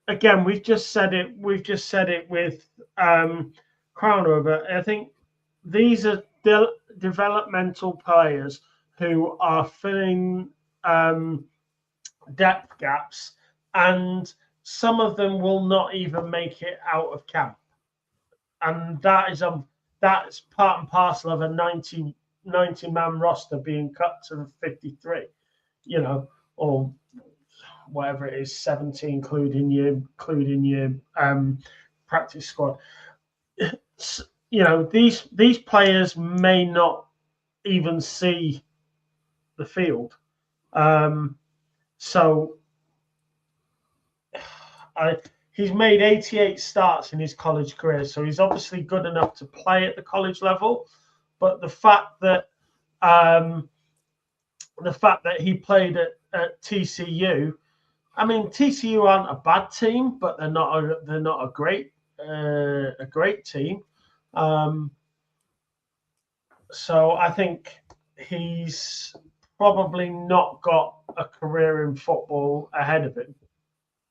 Speaker 4: again, we've just said it with Crowner, but I think these are developmental players who are filling depth gaps, and some of them will not even make it out of camp, and that's part and parcel of a 90 man roster being cut to 53, or whatever it is, 70 including your practice squad. These players may not even see the field. So he's made 88 starts in his college career, so he's obviously good enough to play at the college level. But the fact that he played at TCU, I mean, TCU aren't a bad team, but they're not a great team. So I think he's probably not got a career in football ahead of him.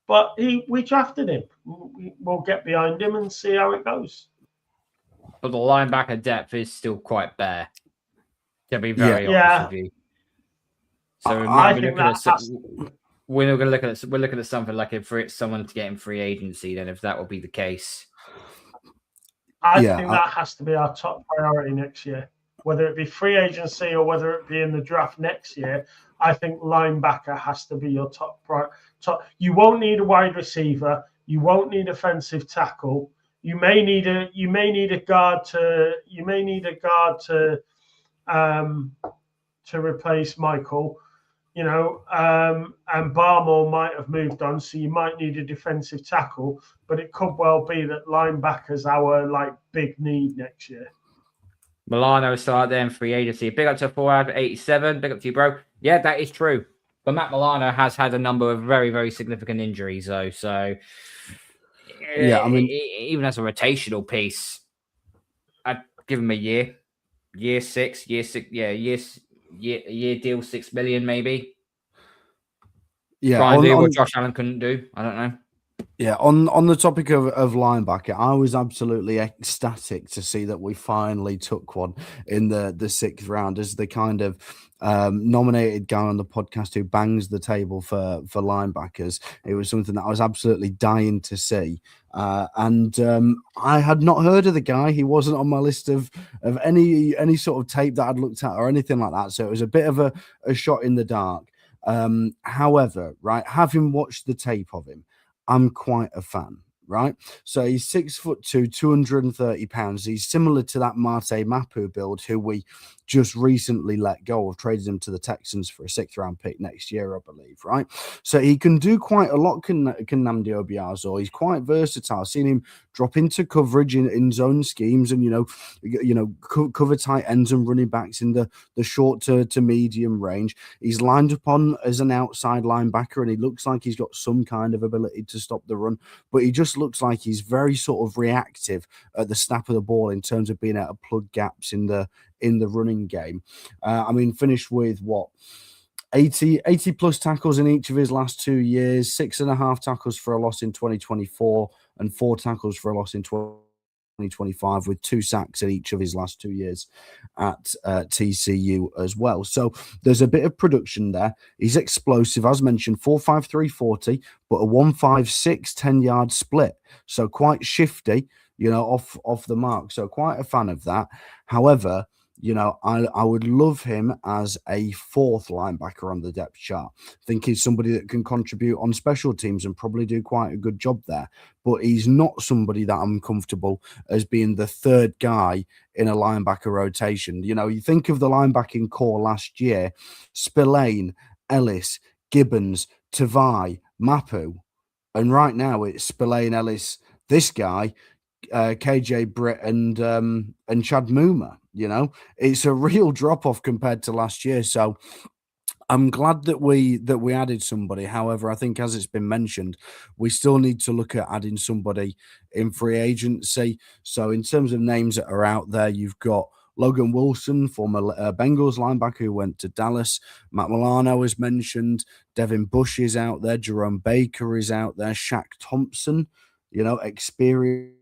Speaker 4: But we drafted him. We'll get behind him and see how it goes.
Speaker 2: But the linebacker depth is still quite bare, to be very honest with you. So we're looking at something like someone to get in free agency. Then, if that will be the case,
Speaker 4: I think that has to be our top priority next year. Whether it be free agency or whether it be in the draft next year, I think linebacker has to be your top. You won't need a wide receiver. You won't need offensive tackle. You may need a guard to replace Michael. And Barmore might have moved on, so you might need a defensive tackle. But it could well be that linebacker's our big need next year.
Speaker 2: Milano is still out there in free agency. Big up to 4 out of 87. Big up to you, bro. Yeah, that is true. But Matt Milano has had a number of very, very significant injuries, though. So, yeah, I mean, even as a rotational piece, I'd give him a year deal, $6 million maybe.
Speaker 3: Yeah,
Speaker 2: try and do what Josh Allen couldn't do. I don't know.
Speaker 3: Yeah, on the topic of linebacker, I was absolutely ecstatic to see that we finally took one in the 6th round as the kind of nominated guy on the podcast who bangs the table for linebackers. It was something that I was absolutely dying to see. And I had not heard of the guy. He wasn't on my list of any sort of tape that I'd looked at or anything like that. So it was a bit of a shot in the dark. However, right, having watched the tape of him, I'm quite a fan, right? So he's 6'2", 230 pounds. He's similar to that Marte Mapu build, who we just recently let go of, traded him to the Texans for a 6th round pick next year, I believe, right? So he can do quite a lot, can Nnamdi Obiazor. He's quite versatile. I've seen him drop into coverage in zone schemes and, cover tight ends and running backs in the short to medium range. He's lined up on as an outside linebacker, and he looks like he's got some kind of ability to stop the run, but he just looks like he's very sort of reactive at the snap of the ball in terms of being able to plug gaps in the running game. Finished with 80 plus tackles in each of his last 2 years, 6.5 tackles for a loss in 2024 and 4 tackles for a loss in 2025, with 2 sacks in each of his last 2 years at TCU as well. So there's a bit of production there. He's explosive, as mentioned, 4.53 40, but a 1.56 10-yard split. So quite shifty, off the mark. So quite a fan of that. However, I would love him as a 4th linebacker on the depth chart. I think he's somebody that can contribute on special teams and probably do quite a good job there. But he's not somebody that I'm comfortable as being the 3rd guy in a linebacker rotation. You think of the linebacking core last year: Spillane, Ellis, Gibbons, Tavai, Mapu. And right now it's Spillane, Ellis, this guy, KJ Britt, and Chad Moomer. You know, it's a real drop off compared to last year. So I'm glad that we added somebody. However, I think, as it's been mentioned, we still need to look at adding somebody in free agency. So in terms of names that are out there, you've got Logan Wilson, former Bengals linebacker who went to Dallas. Matt Milano is mentioned. Devin Bush is out there. Jerome Baker is out there. Shaq Thompson, you know, experienced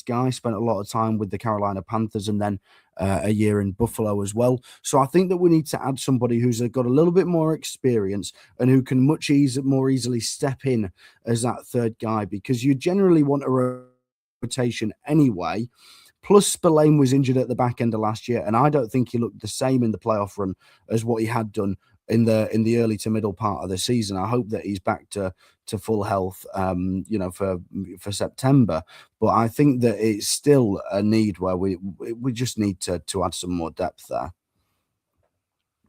Speaker 3: guy, spent a lot of time with the Carolina Panthers and then a year in Buffalo as well. So I think that we need to add somebody who's got a little bit more experience and who can much more easily step in as that third guy, because you generally want a rotation anyway. Plus, Spillane was injured at the back end of last year, and I don't think he looked the same in the playoff run as what he had done in the early to middle part of the season. I hope that he's back to full health, you know, for September. But I think that it's still a need where we just need to add some more depth there.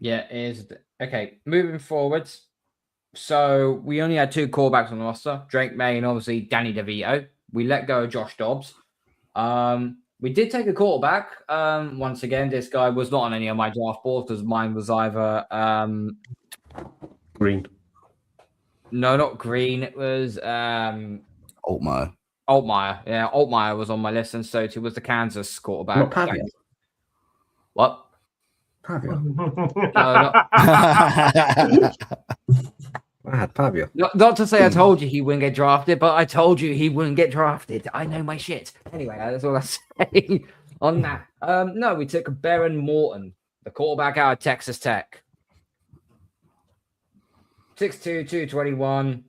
Speaker 2: Yeah, okay. Moving forwards, so we only had 2 callbacks on the roster: Drake May and obviously Danny DeVito. We let go of Josh Dobbs. We did take a quarterback. Once again, this guy was not on any of my draft boards because mine was either
Speaker 5: Green.
Speaker 2: No, not Green. It was
Speaker 3: Altmaier.
Speaker 2: Yeah, Altmaier was on my list, and so too was the Kansas quarterback.
Speaker 5: Not Pavia.
Speaker 2: What?
Speaker 5: Pavia.
Speaker 2: No,
Speaker 5: I had Pavia.
Speaker 2: not to say I told you he wouldn't get drafted, but I told you he wouldn't get drafted. I know my shit. Anyway, that's all I'm saying on that. No, we took Baron Morton, the quarterback out of Texas Tech. 6'2", 221.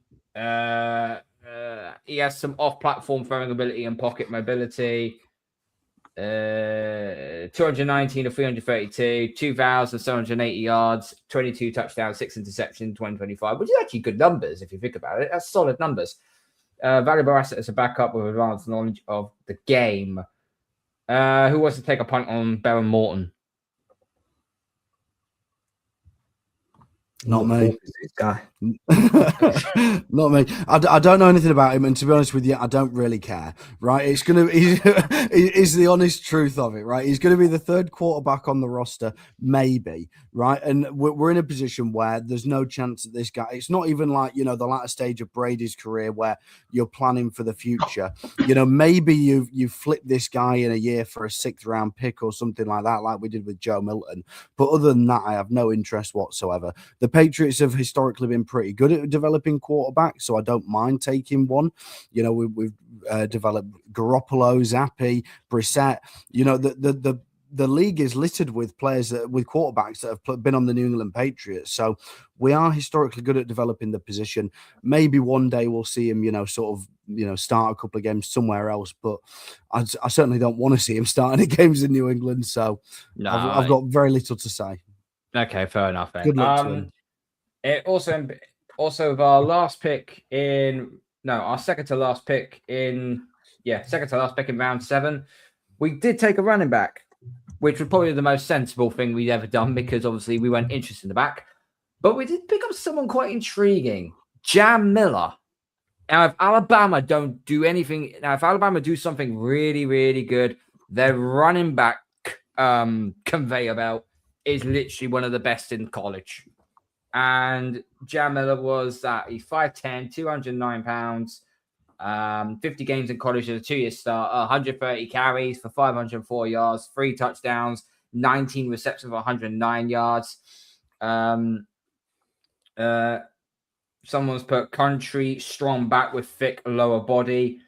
Speaker 2: He has some off-platform throwing ability and pocket mobility. 219 of 332, 2,780 yards, 22 touchdowns, 6 interceptions, 2025, which is actually good numbers if you think about it. That's solid numbers. Valuable asset as a backup with advanced knowledge of the game. Who wants to take a punt on Baron Morton?
Speaker 3: Not me.
Speaker 5: Guy.
Speaker 3: Not me. I don't know anything about him, and to be honest with you, I don't really care. Right? It's the honest truth of it. Right? He's going to be the third quarterback on the roster, maybe. Right? And we're in a position where there's no chance that this guy. It's not even like, you know, the latter stage of Brady's career where you're planning for the future. You know, maybe you flip this guy in a year for a 6th round pick or something like that, like we did with Joe Milton. But other than that, I have no interest whatsoever. The Patriots have historically been pretty good at developing quarterbacks, so I don't mind taking one. You know, we've developed Garoppolo, Zappi, Brissett. You know, the league is littered with players with quarterbacks that have been on the New England Patriots. So we are historically good at developing the position. Maybe one day we'll see him, you know, sort of, you know, start a couple of games somewhere else. But I certainly don't want to see him starting any games in New England. So no, I've got very little to say.
Speaker 2: Okay, fair enough. Then.
Speaker 3: Good luck to him.
Speaker 2: It also with our last pick our second to last pick in round 7, we did take a running back, which was probably the most sensible thing we'd ever done because obviously we weren't interested in the back. But we did pick up someone quite intriguing, Jam Miller. Now, if Alabama don't do anything, if Alabama do something really, really good, their running back conveyor belt is literally one of the best in college. And Jam Miller was that. He's 5'10", 209 pounds, 50 games in college as a 2-year starter, 130 carries for 504 yards, 3 touchdowns, 19 receptions for 109 yards. Someone's put country, strong back with thick lower body.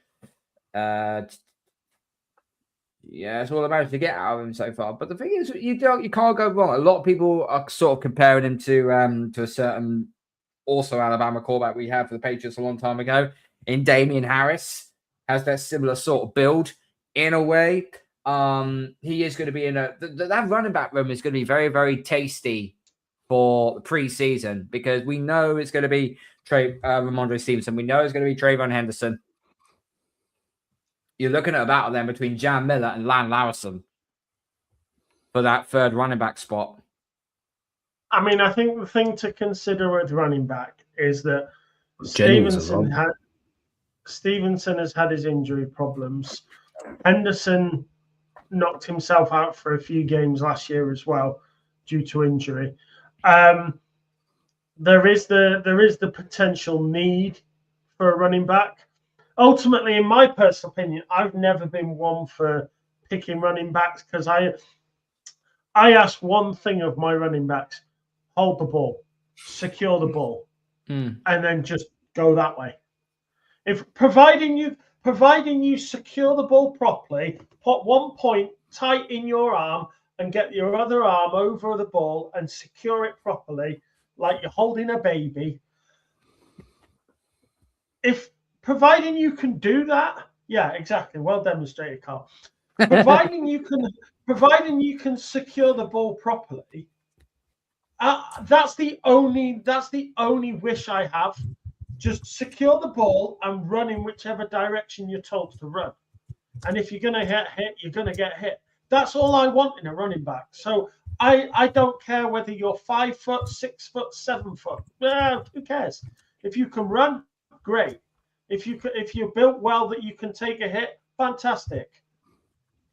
Speaker 2: Yeah, that's all I managed to get out of him so far. But the thing is, you can't go wrong. A lot of people are sort of comparing him to a certain also Alabama quarterback we had for the Patriots a long time ago in Damian Harris. Has that similar sort of build in a way. He is going to be in that running back room is going to be very, very tasty for preseason because we know it's going to be Ramondre Stevenson. We know it's going to be Trayvon Henderson. You're looking at a battle then between Jam Miller and Lan Larison for that third running back spot.
Speaker 4: I mean, I think the thing to consider with running back is that
Speaker 5: Jennings
Speaker 4: Stevenson Stevenson has had his injury problems. Henderson knocked himself out for a few games last year as well due to injury. There is the potential need for a running back. Ultimately, in my personal opinion, I've never been one for picking running backs because I ask one thing of my running backs: hold the ball, secure the ball, and then just go that way. If providing you secure the ball properly, put one point tight in your arm and get your other arm over the ball and secure it properly, like you're holding a baby. If providing you can do that, yeah, exactly. Well demonstrated, Carl. Providing you can secure the ball properly, that's the only wish I have. Just secure the ball and run in whichever direction you're told to run. And if you're going to get hit, you're going to get hit. That's all I want in a running back. So I don't care whether you're 5 foot, 6 foot, 7 foot. Who cares? If you can run, great. If you're built well that you can take a hit, fantastic.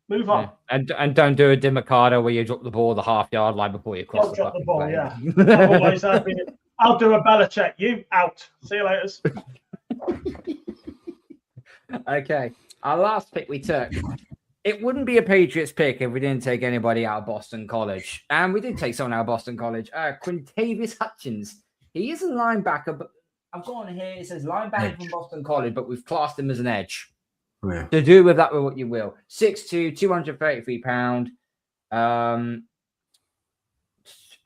Speaker 4: Move on.
Speaker 2: Yeah. And don't do a Dimicado where you drop the ball the half-yard line before you cross.
Speaker 4: Don't drop the ball, yeah. Otherwise, I'll do a Belichick. You out. See you later.
Speaker 2: Okay. Our last pick we took. It wouldn't be a Patriots pick if we didn't take anybody out of Boston College. And we did take someone out of Boston College. Quintavious Hutchins. He is a linebacker, but I've got on here, it says linebacker from Boston College, but we've classed him as an edge.
Speaker 5: Yeah.
Speaker 2: To do with that with what you will. 6'2", 233 pound.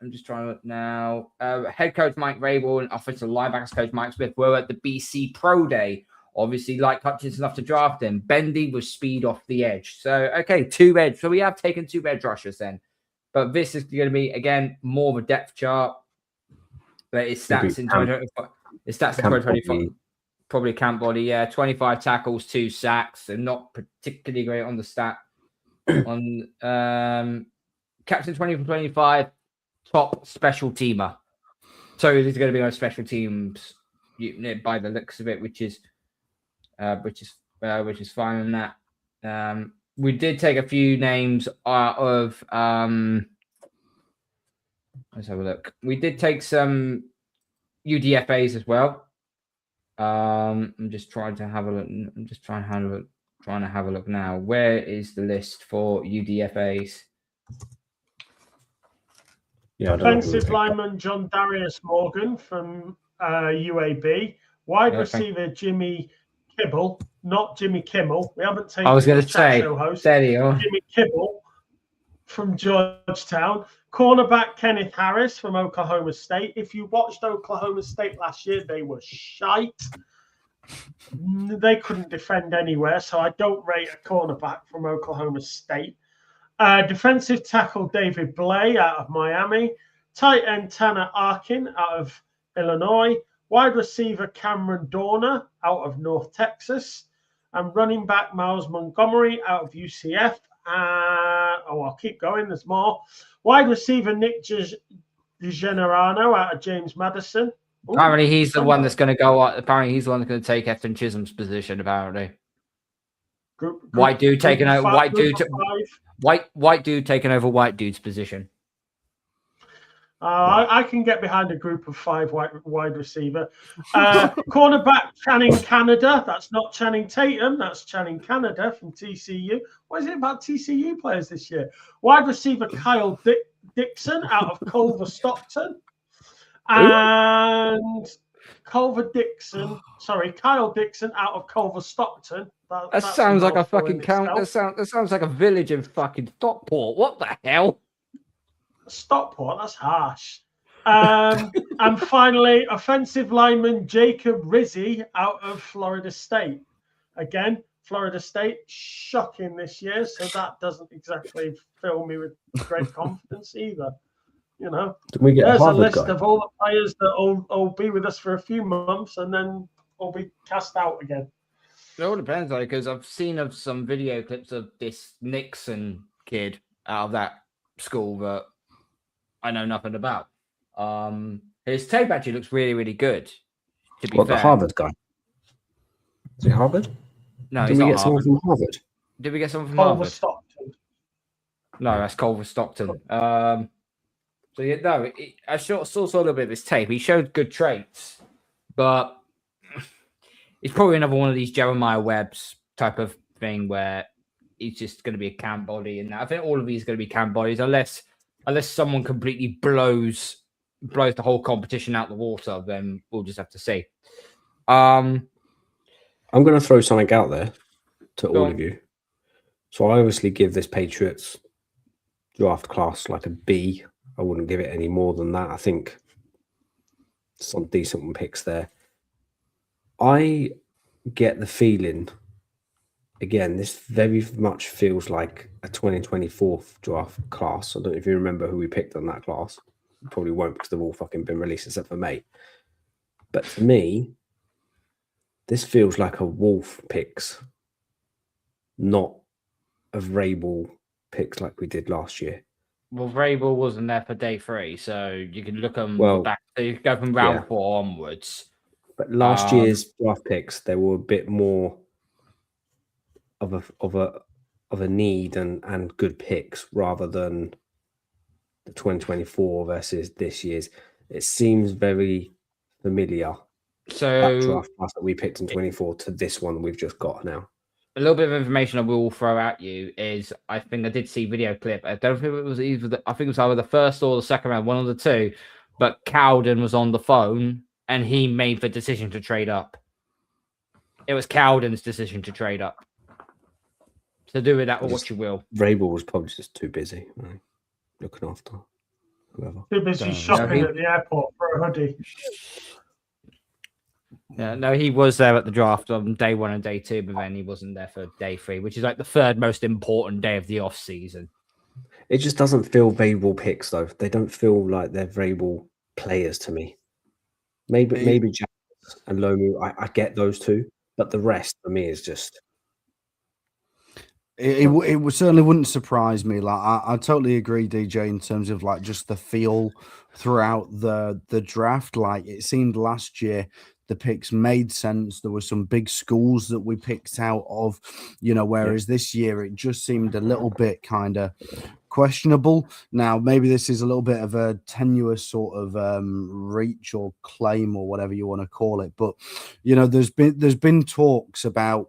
Speaker 2: I'm just trying to look now. Head coach Mike Rabel and offensive linebackers coach Mike Smith were at the BC Pro Day. Obviously, like Hutchins enough to draft him. Bendy was speed off the edge. So, okay, 2 edge. So we have taken 2 edge rushers then. But this is going to be, again, more of a depth chart. But his stats in 2025. His stats in 2025. Probably camp body, yeah. 25 tackles, 2 sacks. And not particularly great on the stat. On captain 20 from 25. Top special teamer. So he's going to be on special teams unit by the looks of it, which is fine on that. We did take a few names out of let's have a look. We did take some UDFAs as well. I'm just trying to have a look. I'm just trying to have a look now. Where is the list for UDFAs?
Speaker 5: Yeah,
Speaker 4: offensive lineman John Darius Morgan from UAB. Wide receiver Jimmy Kibble, not Jimmy Kimmel. We haven't taken.
Speaker 2: I was going to say,
Speaker 4: show host,
Speaker 2: Jimmy
Speaker 4: Kibble from Georgetown. Cornerback Kenneth Harris from Oklahoma State. If you watched Oklahoma State last year, they were shite. They couldn't defend anywhere, so I don't rate a cornerback from Oklahoma State. Defensive tackle David Blay out of Miami. Tight end Tanner Arkin out of Illinois. Wide receiver Cameron Dorner out of North Texas. And running back Miles Montgomery out of UCF. I'll keep going. There's more. Wide receiver Nick DeGenerano out of James Madison. Ooh,
Speaker 2: apparently, he's the one that's going to go. Apparently, he's the one that's going to take Efton Chisholm's position. Apparently, white dude taking over. White dude taking over white dude's position.
Speaker 4: I can get behind a group of 5 wide receiver. Cornerback Channing Canada. That's not Channing Tatum. That's Channing Canada from TCU. What is it about TCU players this year? Wide receiver Kyle Dixon out of Culver Stockton. And Kyle Dixon out of Culver Stockton.
Speaker 2: That sounds like a fucking count. That sounds like a village in fucking Stockport. What the hell?
Speaker 4: Stockport, that's harsh. And finally, offensive lineman Jacob Rizzi out of Florida State. Again, Florida State shocking this year, so that doesn't exactly fill me with great confidence either. You know, there's a list of all the players that will be with us for a few months and then will be cast out again.
Speaker 2: It all depends, though, because I've seen of some video clips of this Nixon kid out of that school that I know nothing about. His tape actually looks really, really good. To be fair.
Speaker 5: The Harvard guy? Is it Harvard?
Speaker 2: No,
Speaker 5: Did
Speaker 2: he's
Speaker 5: we
Speaker 2: not
Speaker 5: get someone
Speaker 2: Harvard.
Speaker 5: from Harvard?
Speaker 2: Did we get someone from
Speaker 4: Oliver
Speaker 2: Harvard?
Speaker 4: Stockton.
Speaker 2: No, that's Culver Stockton. So yeah, no, I saw a little bit of his tape. He showed good traits, but he's probably another one of these Jeremiah Webb's type of thing where he's just going to be a camp body. And I think all of these are going to be camp bodies unless someone completely blows the whole competition out the water. Then we'll just have to see.
Speaker 5: I'm going to throw something out there to
Speaker 2: Go
Speaker 5: all
Speaker 2: on.
Speaker 5: of you. So I obviously give this Patriots draft class like a B. I wouldn't give it any more than that. I think some decent picks there. I get the feeling, again, this very much feels like a 2024 draft class. I don't know if you remember who we picked on that class. You probably won't because they've all fucking been released except for May. But to me, this feels like a Wolf picks, not a Vrabel picks like we did last year.
Speaker 2: Well, Vrabel wasn't there for day 3, so you can look them back. So you go from round 4 onwards.
Speaker 5: But last year's draft picks, they were a bit more of a need and good picks rather than the 2024 versus this year's. It seems very familiar.
Speaker 2: So
Speaker 5: that draft class that we picked in 24 to this one we've just got now.
Speaker 2: A little bit of information I will throw at you is I think I did see video clip. I don't think it was I think it was either the first or the second round, one of the two. But Cowden was on the phone and he made the decision to trade up. It was Cowden's decision to trade up. So do with that what you will.
Speaker 5: Vrabel was probably just too busy, right? Looking after whoever.
Speaker 4: Too busy shopping at the airport for a hoodie.
Speaker 2: Yeah, no, he was there at the draft on day 1 and day 2, but then he wasn't there for day 3, which is like the third most important day of the off season.
Speaker 5: It just doesn't feel Vrabel picks though. They don't feel like they're Vrabel players to me. Maybe Jack and Lomu, I get those two, but the rest for me is just.
Speaker 3: It certainly wouldn't surprise me. Like I totally agree, DJ, in terms of like just the feel throughout the draft. Like it seemed last year the picks made sense. There were some big schools that we picked out of, whereas this year it just seemed a little bit kind of questionable. Now, maybe this is a little bit of a tenuous sort of reach or claim or whatever you want to call it. But, there's been talks about,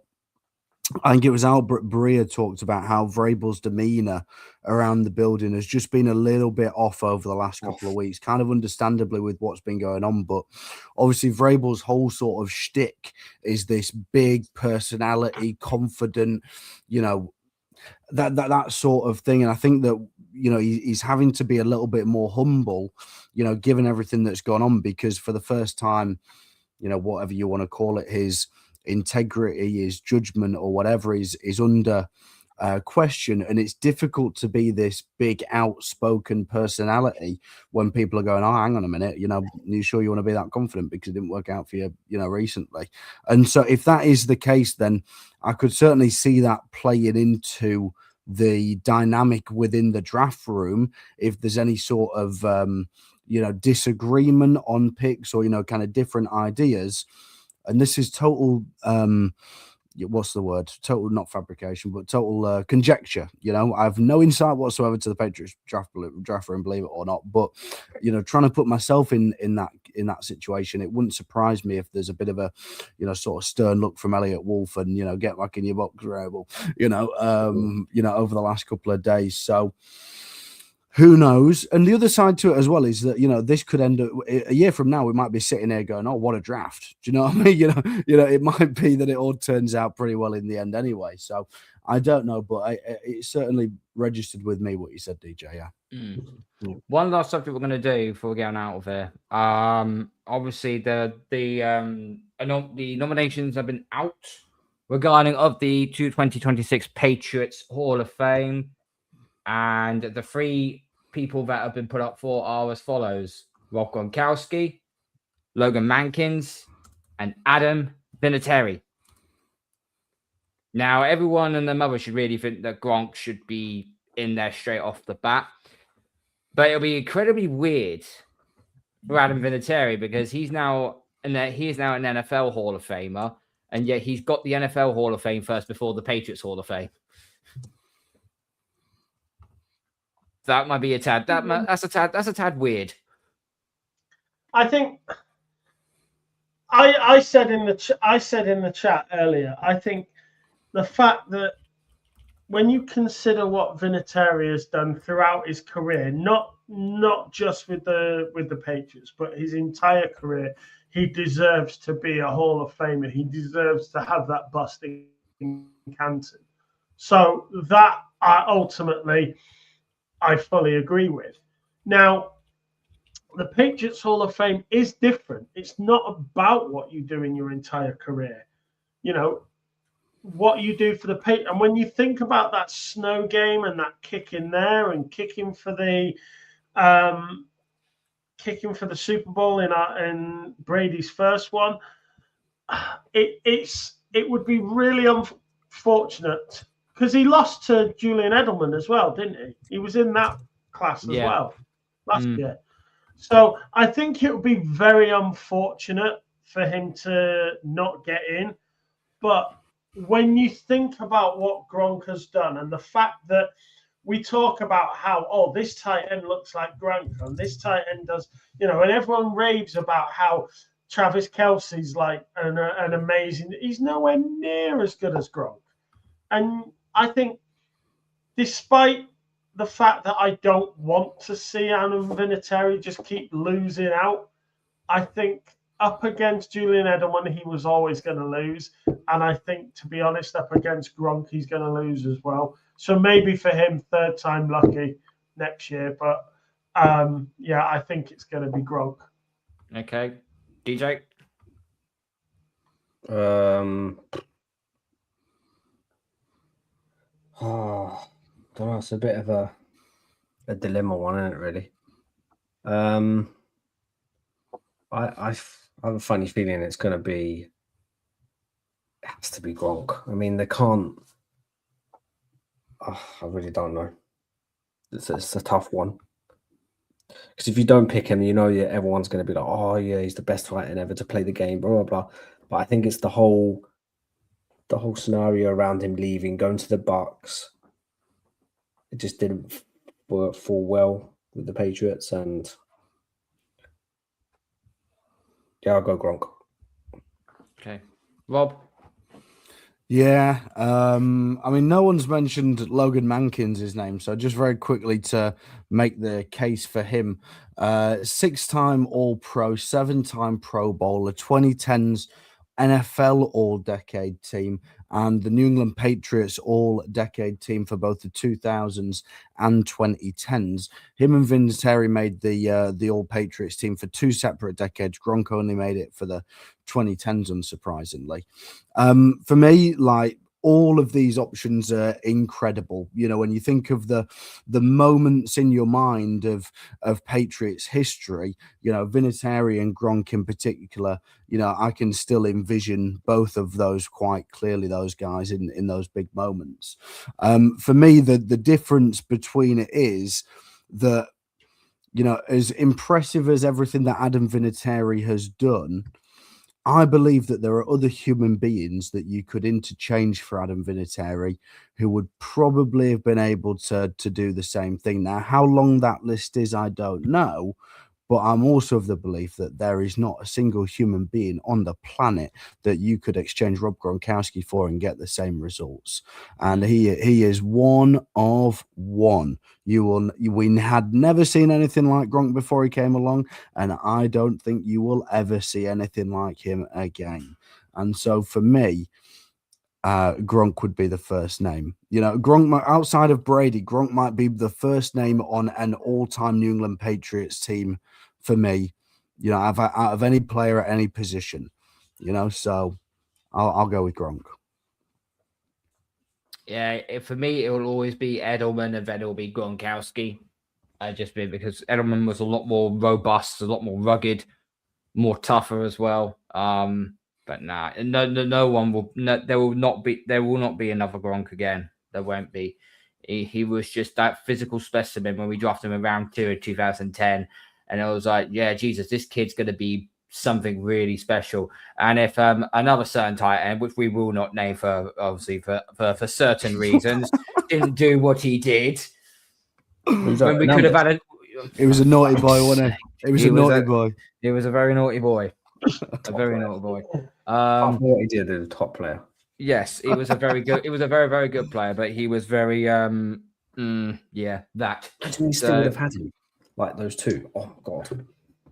Speaker 3: I think it was Albert Breer talked about how Vrabel's demeanor around the building has just been a little bit off over the last couple of weeks, kind of understandably with what's been going on. But obviously Vrabel's whole sort of shtick is this big personality, confident, that sort of thing. And I think that, he's having to be a little bit more humble, given everything that's gone on, because for the first time, whatever you want to call it, his integrity, his judgment or whatever is under question. And it's difficult to be this big outspoken personality when people are going, oh, hang on a minute, you sure you want to be that confident because it didn't work out for you, recently. And so if that is the case, then I could certainly see that playing into the dynamic within the draft room. If there's any sort of disagreement on picks or kind of different ideas. And this is total, what's the word? Total, not fabrication, but total conjecture. I have no insight whatsoever to the Patriots draft room, believe it or not. But trying to put myself in that situation, it wouldn't surprise me if there's a bit of a sort of stern look from Elliot Wolf and get back in your box, Rebel. Over the last couple of days. So. Who knows? And the other side to it as well is that, this could end up a year from now. We might be sitting here going, oh, what a draft. Do you know what I mean? It might be that it all turns out pretty well in the end anyway. So I don't know, but it certainly registered with me what you said, DJ. Yeah.
Speaker 2: Mm. One last subject we're going to do before we get on out of here. Obviously the nominations have been out regarding of the 2026 Patriots Hall of Fame. And the 3 people that have been put up for are as follows: Rob Gronkowski, Logan Mankins, and Adam Vinatieri. Now, everyone and their mother should really think that Gronk should be in there straight off the bat. But it'll be incredibly weird for Adam Vinatieri because he is now an NFL Hall of Famer. and yet he's got the NFL Hall of Fame first before the Patriots Hall of Fame. That might be a tad. That's a tad weird.
Speaker 4: I think I said in the chat earlier. I think the fact that when you consider what Vinatieri has done throughout his career, not just with the Patriots, but his entire career, he deserves to be a Hall of Famer. He deserves to have that bust in Canton. So that ultimately I fully agree with. Now, the Patriots Hall of Fame is different. It's not about what you do in your entire career. You know, what you do for the Patriots. And when you think about that snow game and that kick in there and kicking for the Super Bowl in Brady's first one, it would be really unfortunate because he lost to Julian Edelman as well, didn't he? He was in that class as well last year. So I think it would be very unfortunate for him to not get in. But when you think about what Gronk has done and the fact that we talk about how, oh, this tight end looks like Gronk and this tight end does, you know, and everyone raves about how Travis Kelce's like an amazing, he's nowhere near as good as Gronk. And I think despite the fact that I don't want to see Adam Vinatieri just keep losing out, I think up against Julian Edelman, he was always going to lose. And I think, to be honest, up against Gronk, he's going to lose as well. So maybe for him, third time lucky next year. But yeah, I think it's going to be Gronk.
Speaker 2: Okay. DJ?
Speaker 5: Oh, I don't know. It's a bit of a dilemma one, isn't it, really? I have a funny feeling it's going to be, it has to be Gronk. I mean, they can't, I really don't know. It's a tough one. Because if you don't pick him, you know, everyone's going to be like, oh, yeah, he's the best fighter ever to play the game, blah, blah, blah. But I think it's the whole scenario around him leaving, going to the Bucks. It just didn't fall well with the Patriots. And yeah, I'll go Gronk.
Speaker 2: Okay. Rob?
Speaker 3: Yeah, I mean, no one's mentioned Logan Mankins' name, so just very quickly to make the case for him. 6-time All-Pro, 7-time Pro Bowler, 2010s NFL All-Decade Team, and the New England Patriots All-Decade Team for both the 2000s and 2010s. Him and Vinatieri made the All-Patriots team for 2 separate decades. Gronk only made it for the 2010s, unsurprisingly. For me, like, all of these options are incredible. You know, when you think of the moments in your mind of Patriots history, you know, Vinatieri and Gronk in particular, you know, I can still envision both of those quite clearly, those guys in those big moments. For me, the difference between it is that, you know, as impressive as everything that Adam Vinatieri has done, I believe that there are other human beings that you could interchange for Adam Vinatieri who would probably have been able to do the same thing. Now, how long that list is, I don't know. But I'm also of the belief that there is not a single human being on the planet that you could exchange Rob Gronkowski for and get the same results. And he is one of one. We had never seen anything like Gronk before he came along, and I don't think you will ever see anything like him again. And so for me, Gronk would be the first name. You know, Gronk, outside of Brady, Gronk might be the first name on an all-time New England Patriots team for me, you know, out of any player at any position, you know, so I'll go with Gronk.
Speaker 2: Yeah, for me, it will always be Edelman, and then it will be Gronkowski. Because Edelman was a lot more robust, a lot more rugged, more tougher as well. But nah, no one will. No, there will not be another Gronk again. There won't be. He was just that physical specimen when we drafted him in round 2 in 2010, and it was like, yeah, Jesus, this kid's gonna be something really special. And if another certain tight end, which we will not name for obviously for certain reasons, didn't do what he did, when we could have had a.
Speaker 3: It was a naughty boy, wasn't it? It was a naughty boy.
Speaker 2: It was a very naughty boy. A very naughty boy.
Speaker 5: What he did as a top player.
Speaker 2: Yes, he was a very good. It was a very, very good player, but he was very that.
Speaker 5: Imagine we still would have had him like those two. Oh God,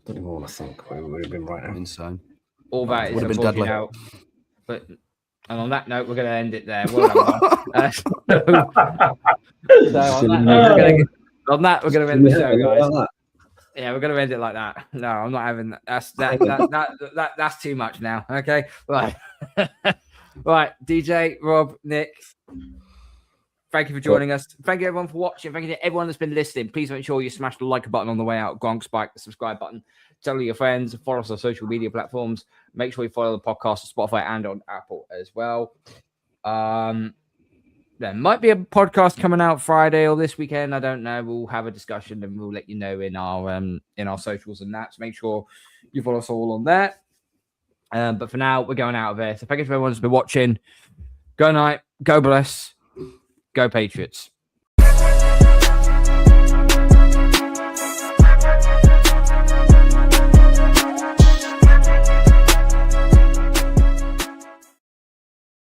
Speaker 5: don't even want to think where we would have been right now.
Speaker 3: Insane.
Speaker 2: All that is
Speaker 3: Would have been deadly.
Speaker 2: now. But and on that note, we're going to end it there. Well done, on that, we're going to end the show, guys. Yeah, we're going to end it like that. No, I'm not having that. That's too much now. Okay, right. Right, DJ, Rob, Nick, thank you for joining us. Thank you everyone for watching. Thank you to everyone that's been listening. Please make sure you smash the like button on the way out. Gronk Spike, the subscribe button. Tell all your friends. Follow us on social media platforms. Make sure you follow the podcast on Spotify and on Apple as well. There might be a podcast coming out Friday or this weekend. I don't know. We'll have a discussion and we'll let you know in our socials and that. So make sure you follow us all on there. But for now, we're going out of here. So thank you to everyone who's been watching. Go night. Go bless. Go Patriots.